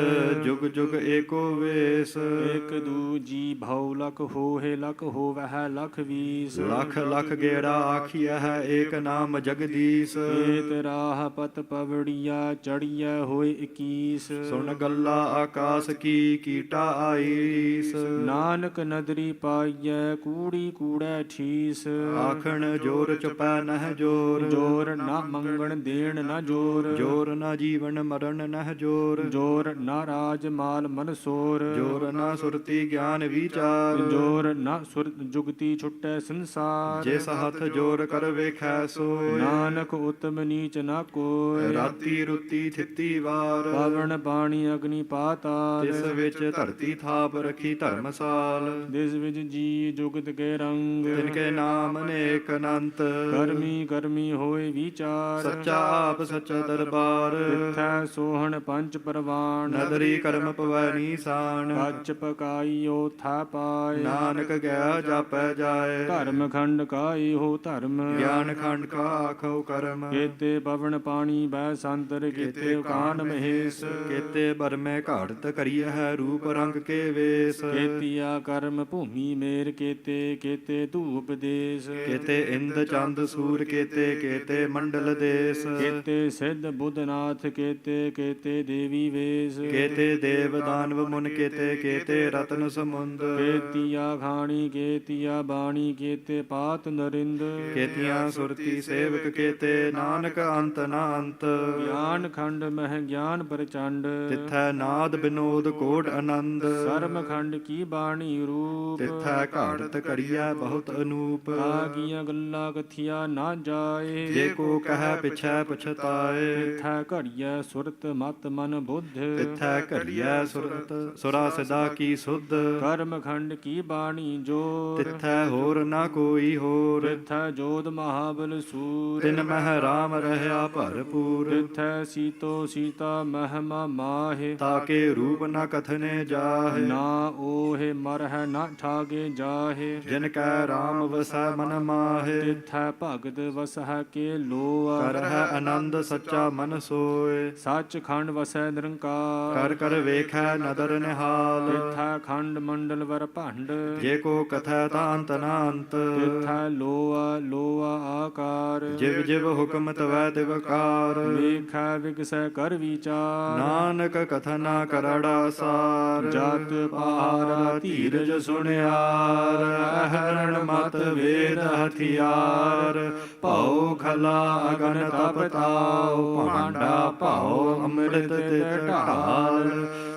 ਜੁਗ ਜੁਗ ਏਕੋ ਵੇਸ ਇਕ ਦੂਜੀ ਭਉ ਲਖ ਹੋਏ ਲਖ ਹੋਵਹਿ ਲਖ ਵੀਸ ਲਖ ਲਖ ਗੇੜਾ ਆਖੀਐ ਹੈ ਏਕ ਨਾਮ ਜਗਦੀਸ਼ ਏਤ ਰਾਹ ਪਤ ਪਵੜੀਆ ਚੜੀਐ ਹੋਏ 21 ਸੁਣ ਗੱਲਾ ਆਕਾਸ ਕੀ ਕੀਟਾ ਆਈਸ ਨਾਨਕ ਨਦਰੀ ਪਾਈਐ ਕੂੜੀ ਕੂੜੈ ਠੀਸ ਆਖਣ ਜੋਰ ਚੁਪੈ ਨਹਿ ਜੋਰ ਜੋਰ ਨਾ ਮੰਗਣ ਦੇਣ ਨਾ ਜੋਰ ਜੋਰ ਨਾ ਜੀਵਨ ਮਰਨ ਨਹਿ ਜੋਰ ਜੋਰ ਨਾ ਰਾਜ ਮਾਲ ਮਨਸੋਰ ਜੋਰ ਨਾ ਸੁਰਤੀ ਗਿਆਨ ਵਿਚਾਰ ਜੋਰ ਨਾ ਸੁਰਤ ਜੁਗਤੀ ਛੁਟੈ ਸੰਸਾਰ ਜਿਸ ਹੱਥ ਜੋਰ ਕਰ ਵੇਖੈ ਸੋਇ ਨਾਨਕ ਉਤਮ ਨੀਚ ਨਾ ਕੋਇ ਰਾਤੀ ਰੁੱਤੀ ਥਿੱਤੀ ਵਾਰ ਪਵਨ ਪਾਣੀ ਅਗਨੀ ਪਾਤਾਲ ਤਿਸ ਵਿੱਚ ਧਰਤੀ ਥਾਪ ਰਖੀ ਧਰਮਸਾਲ ਦਿਸ ਵਿੱਚ ਜੀ ਜੁਗਤ ਕੇ ਰੰਗ ਤਿਨ ਕੇ ਨਾਮ ਅਨੇਕ ਅਨੰਤ ਕਰਮੀ ਕਰਮੀ ਹੋਏ ਵਿਚਾਰ ਸੱਚਾ ਆਪ ਸੱਚਾ ਦਰਬਾਰ ਤਿਥੈ ਸੋਹਣ ਪੰਚ ਪਰਵਾਨ ਨਦਰੀ ਕਰਮ ਪਵੈ ਨੀਸਾਨ ਕੱਚ ਪਕਾਈ ਓ ਥਾ ਪਾਏ ਨਾਨਕ ਗਿਆ ਜਾਪੈ ਜਾਏ ਧਰਮ ਖੰਡ ਕਾਈ ਹੋ ਧਰਮ ਗਿਆਨ ਖੰਡ ਕਾ ਆਖੋ ਕਰਮ ਕੇਤੇ ਪਵਨ ਪਾਣੀ ਬੈ ਸੰਤਰ ਕੇਤੇ ਕਾਨ ਮਹੇਸ਼ ਕੇਤੇ ਬਰਮੇ ਘਾੜਤ ਕਰੀਐ ਹੈ ਰੂਪ ਰੰਗ ਕੇ ਵੇਸ ਕੇਤੀਆ ਕਰਮ ਭੂਮੀ ਮੇਰ ਕੇਤੇ ਕੇਤੇ ਧੂਪ ਦੇਸ ਕੇਤੇ ਇੰਦ ਚੰਦ ਸੂਰ ਕੇਤੇ ਕੇਤੇ ਮੰਡਲ ਦੇਸ ਕੇਤੇ ਸਿੱਧ ਬੁੱਧਨਾਥ ਕੇਤੇ ਕੇਤੇ ਦੇਵੀ ਵੇਸ ਕੇਤੇ ਦੇਵ ਦਾਨਵ ਮੁਨ ਕੇਤੇ ਕੇਤੇ ਰਤਨ ਸਮੁੰਦ ਕੇਤੀਆ ਖਾਣੀ ਕੇਤੀਆ ਬਾਣੀ ਕੇਤੇ ਪਾਤ ਨਰਿੰਦ ਕੇਤੀਆਂ ਸੁਰਤੀ ਸੇਵਕ ਕੇਤੇ ਨਾਨਕ ਅੰਤ ਨਾ ਅੰਤ ਗਿਆਨ ਖੰਡ ਮਹਿ ਗਿਆਨ ਪ੍ਰਚੰਡ ਤਿਥੈ ਨਾਦ ਬਿਨੋਦ ਕੋਟ ਆਨੰਦ ਸਰਮ ਖੰਡ ਕੀ ਬਾਣੀ ਰੂਪ ਤਿਥੈ ਘਾੜਤ ਕਰੀਐ ਬਹੁਤ ਅਨੂਪ ਆਗੀਆਂ ਗੱਲਾਂ ਕਥੀਆ ਨਾ ਜਾਏ ਜੇ ਕੋ ਕਹੈ ਪਿਛੈ ਪਛਤਾਏ ਤਿਥੈ ਘੜੀਐ ਸੁਰਤ ਮਤ ਮਨ ਬੁੱਧ ਤਿਥੈ ਘੜੀਐ ਸੁਰਤ ਸੁਰਾ ਸਦਾ ਕੀ ਸੁਧ ਕਰਮ ਖੰਡ ਕੀ ਬਾਣੀ ਜੋਰ ਤਿਥੈ ਹੋਰ ਨਾ ਕੋਈ ਹੋਰ ਤਿਥੈ ਜੋਧ ਮਹਾਬਲ ਸੂਰ ਤਿਨ ਮਹਿ ਰਾਮ ਰਹਿਆ ਭਰਪੂਰ ਤਿਥੈ ਸੀਤੋ ਸੀਤਾ ਮਹਿਮਾ ਮਾਹੇ ਤਾਕੇ ਰੂਪ ਨ ਕਥਨੇ ਜਾਹੇ ਨਾ ਓਹੇ ਮਰਹਿ ਨਾ ਠਾਗੇ ਜਾਹੇ ਜਿਨ ਕੈ ਰਾਮ ਵਸੈ ਮਨ ਮਾਹੇ ਤਿਥੈ ਭਗਤ ਵਸਹਿ ਕੇ ਲੋਆ ਕਰਹਿ ਆਨੰਦ ਸੱਚਾ ਮਨ ਸੋਏ ਸੱਚ ਖੰਡ ਵਸੈ ਨਿਰੰਕਾਰ ਕਰ ਕਰ ਵੇਖੈ ਨਦਰ ਨਿਹਾਲ ਤਿਥੈ ਖੰਡ ਮੰਡਲ ਵਰ ਭੰਡ ਜੇ ਕੋ ਕਥੈ ਤਾਂ ਅੰਤ ਨਾ ਅੰਤ ਤਿਥੈ ਲੋਆ ਲੋਆ ਆਕਾਰ ਜਿਵ ਜਿਵ ਹੁਕਮ ਤਵੈ ਤਿਵਕਾਰ ਵੇਖੈ ਵਿਗਸੈ ਕਰ ਵਿਚਾਰ ਨਾਨਕ ਕਥਨਾ ਕਰੜਾ ਸਾਰ ਜਤ ਪਹਾਰਾ ਧੀਰਜ ਸੁਣਿਆਰ ਅਹਰਣ ਮਤ ਵੇਦ ਹਥਿਆਰ ਭਉ ਖਲਾ ਅਗਨ ਤਪ ਤਾਉ ਭਾਂਡਾ ਭਾਉ ਅੰਮ੍ਰਿਤ ਤਿਤ ਢਾਲ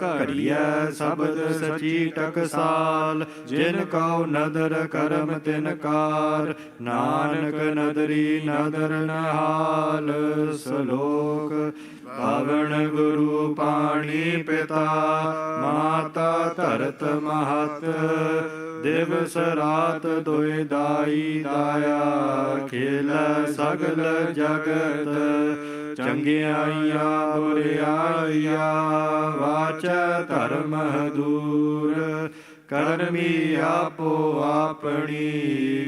ਘੜੀਐ ਸ਼ਬਦ ਸਚੀ ਟਕਸਾਲ ਜਿਨ ਕਉ ਨਦਰ ਕਰਮ ਤਿਨ ਕਾਰ ਨਾਨਕ ਨਦਰੀ ਨਦਰ ਨਹਾਲ ਸਲੋਕ ਪਾਵਨ ਗੁਰੂ ਪਾਣੀ ਪਿਤਾ ਮਾਤਾ ਧਰਤ ਮਹਤ ਦਿਵਸ ਰਾਤ ਦੁਇ ਦਾਈ ਦਾਇਆ ਖੇਲੈ ਸਗਲ ਜਗਤ ਚੰਗਿਆਈਆਂ ਬੁਰਿਆਈਆਂ ਵਾਚੈ ਧਰਮ ਦੂਰ ਕਰਮੀ ਆਪੋ ਆਪਣੀ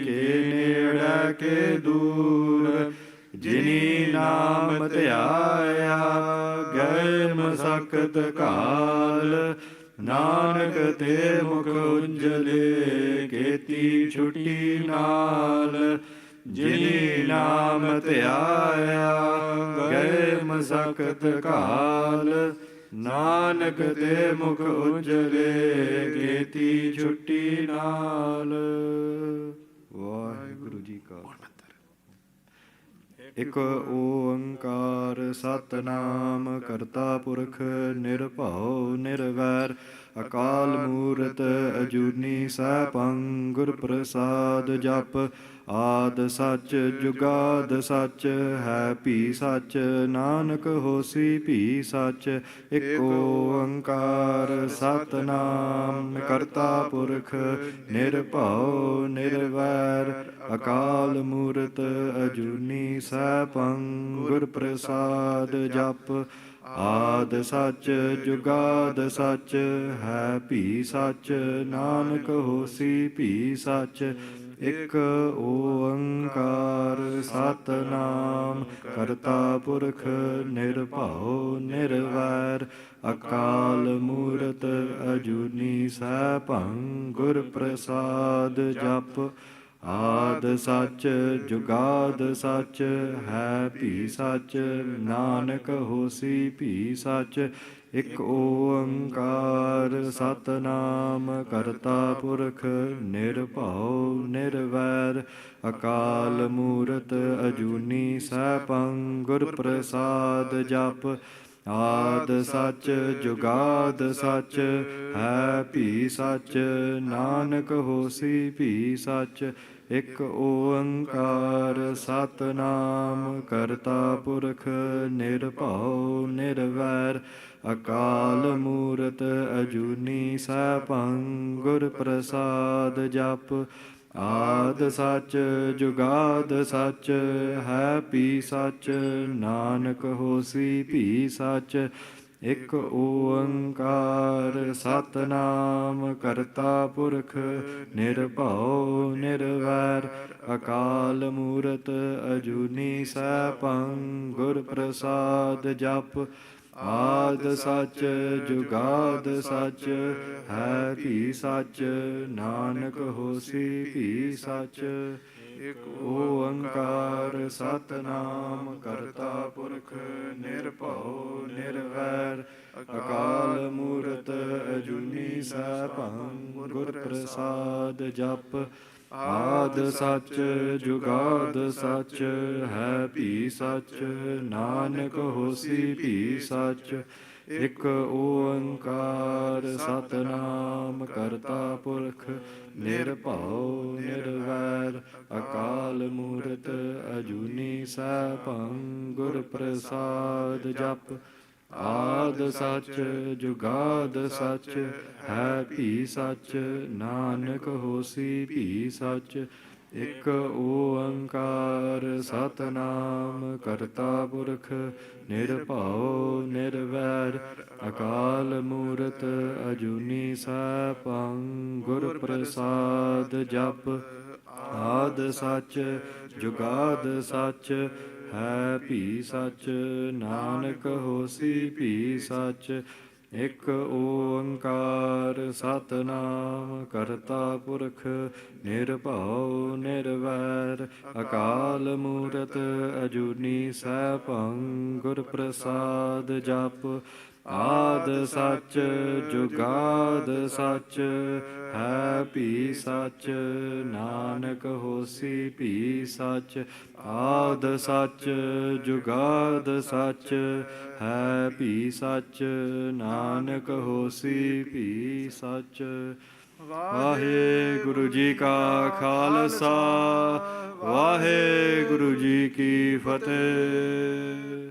ਕੇ ਨੇੜੇ ਕੇ ਦੂਰ ਜਿਨੀ ਨਾਮ ਧਿਆਇਆ ਗਏ ਮਸਕਤ ਕਾਲ ਨਾਨਕ ਤੇ ਮੁਖ ਉਜਲੇ ਕੀਤੀ ਛੁਟੀ ਨਾਲ ਜਿਨੀ ਨਾਮ ਧਿਆਇਆ ਗਏ ਮਸਕਤ ਕਾਲ ਨਾਨਕ ਤੇ ਮੁਖ ਉਜਲੇ ਕੀਤੀ ਛੁੱਟੀ ਨਾਲ। ਵਾਹਿਗੁਰੂ ਜੀ ਕਾ ਇਕ ਓੰਕਾਰ ਸਤਿਨਾਮ ਕਰਤਾ ਪੁਰਖ ਨਿਰਭਉ ਨਿਰਵੈਰ ਅਕਾਲ ਮੂਰਤ ਅਜੂਨੀ ਸੈਭੰ ਗੁਰ ਪ੍ਰਸਾਦ ਜਪ। ਆਦ ਸੱਚ ਜੁਗਾਦ ਸੱਚ ਹੈ ਭੀ ਸੱਚ ਨਾਨਕ ਹੋਸੀ ਭੀ ਸੱਚ। ਇਕ ਓੰਕਾਰ ਸਤਿਨਾਮ ਕਰਤਾ ਪੁਰਖ ਨਿਰਭਉ ਨਿਰਵੈਰ ਅਕਾਲ ਮੂਰਤ ਅਜੂਨੀ ਸੈਭੰ ਗੁਰ ਪ੍ਰਸਾਦ ਜਪ। ਆਦ ਸੱਚ ਜੁਗਾਦ ਸੱਚ ਹੈ ਭੀ ਸੱਚ ਨਾਨਕ ਹੋਸੀ ਭੀ ਸੱਚ। ਇਕ ਓੰਕਾਰ ਸਤਿਨਾਮ ਕਰਤਾ ਪੁਰਖ ਨਿਰਭਉ ਨਿਰਵੈਰ ਅਕਾਲ ਮੂਰਤ ਅਜੂਨੀ ਸੈਭੰ ਗੁਰ ਪ੍ਰਸਾਦ ਜਪ। ਆਦ ਸੱਚ ਜੁਗਾਦ ਸੱਚ ਹੈ ਭੀ ਸੱਚ ਨਾਨਕ ਹੋਸੀ ਭੀ ਸੱਚ। ਇਕ ਓੰਕਾਰ ਸਤਿਨਾਮ ਕਰਤਾ ਪੁਰਖ ਨਿਰਭਉ ਨਿਰਵੈਰ ਅਕਾਲ ਮੂਰਤ ਅਜੂਨੀ ਸੈਭੰ ਗੁਰ ਪ੍ਰਸਾਦ ਜਪ। ਆਦ ਸੱਚ ਜੁਗਾਦ ਸੱਚ ਹੈ ਭੀ ਸੱਚ ਨਾਨਕ ਹੋਸੀ ਭੀ ਸੱਚ। ਇਕ ਓੰਕਾਰ ਸਤਿਨਾਮ ਕਰਤਾ ਪੁਰਖ ਨਿਰਭਉ ਨਿਰਵੈਰ ਅਕਾਲ ਮੂਰਤ ਅਜੂਨੀ ਸੈਭੰ ਗੁਰ ਪ੍ਰਸਾਦ ਜਪ। ਆਦ ਸੱਚ ਜੁਗਾਦ ਸੱਚ ਹੈ ਭੀ ਸੱਚ ਨਾਨਕ ਹੋਸੀ ਭੀ ਸੱਚ। ਇਕ ਓੰਕਾਰ ਸਤਿਨਾਮ ਕਰਤਾ ਪੁਰਖ ਨਿਰਭਉ ਨਿਰਵੈਰ ਅਕਾਲ ਮੂਰਤ ਅਜੂਨੀ ਸੈਭੰ ਗੁਰ ਪ੍ਰਸਾਦ ਜਪ। ਆਦ ਸੱਚ ਜੁਗਾਦ ਸੱਚ ਹੈ ਭੀ ਸੱਚ ਨਾਨਕ ਹੋਸੀ ਭੀ ਸੱਚ। ਇਕ ਓੰਕਾਰ ਸਤਿਨਾਮ ਕਰਤਾ ਪੁਰਖ ਨਿਰਭਉ ਨਿਰਵੈਰ ਅਕਾਲ ਮੂਰਤ ਅਜੂਨੀ ਸੈਭੰ ਗੁਰ ਪ੍ਰਸਾਦ ਜਪ। ਆਦ ਸੱਚ ਜੁਗਾਦ ਸੱਚ ਹੈ ਭੀ ਸੱਚ ਨਾਨਕ ਹੋਸੀ ਭੀ ਸੱਚ। ਇਕ ਓੰਕਾਰ ਸਤਿਨਾਮ ਕਰਤਾ ਪੁਰਖ ਨਿਰਭਉ ਨਿਰਵੈਰ ਅਕਾਲ ਮੂਰਤ ਅਜੂਨੀ ਸੈਭੰ ਗੁਰ ਪ੍ਰਸਾਦ ਜਪ। ਆਦ ਸੱਚ ਜੁਗਾਦ ਸੱਚ ਹੈ ਭੀ ਸੱਚ ਨਾਨਕ ਹੋਸੀ ਭੀ ਸੱਚ। ਇਕ ਓੰਕਾਰ ਸਤਿਨਾਮ ਕਰਤਾ ਪੁਰਖ ਨਿਰਭਉ ਨਿਰਵੈਰ ਅਕਾਲ ਮੂਰਤ ਅਜੂਨੀ ਸੈਭੰ ਗੁਰ ਪ੍ਰਸਾਦ ਜਪ। ਆਦ ਸੱਚ ਜੁਗਾਦ ਸੱਚ ਹੈ ਭੀ ਸੱਚ ਨਾਨਕ ਹੋਸੀ ਭੀ ਸੱਚ। ਇਕ ਓੰਕਾਰ ਸਤਿਨਾਮ ਕਰਤਾ ਪੁਰਖ ਨਿਰਭਉ ਨਿਰਵੈਰ ਅਕਾਲ ਮੂਰਤ ਅਜੂਨੀ ਸੈਭੰ ਗੁਰ ਪ੍ਰਸਾਦ ਜਪ। ਆਦ ਸੱਚ ਜੁਗਾਦ ਸੱਚ ਹੈ ਭੀ ਸੱਚ ਨਾਨਕ ਹੋਸੀ ਭੀ ਸੱਚ। ਆਦ ਸੱਚ ਜੁਗਾਦ ਸੱਚ ਹੈ ਭੀ ਸੱਚ ਨਾਨਕ ਹੋਸੀ ਭੀ ਸੱਚ। ਵਾਹਿਗੁਰੂ ਜੀ ਕਾ ਖਾਲਸਾ ਵਾਹਿਗੁਰੂ ਜੀ ਕੀ ਫਤਿਹ।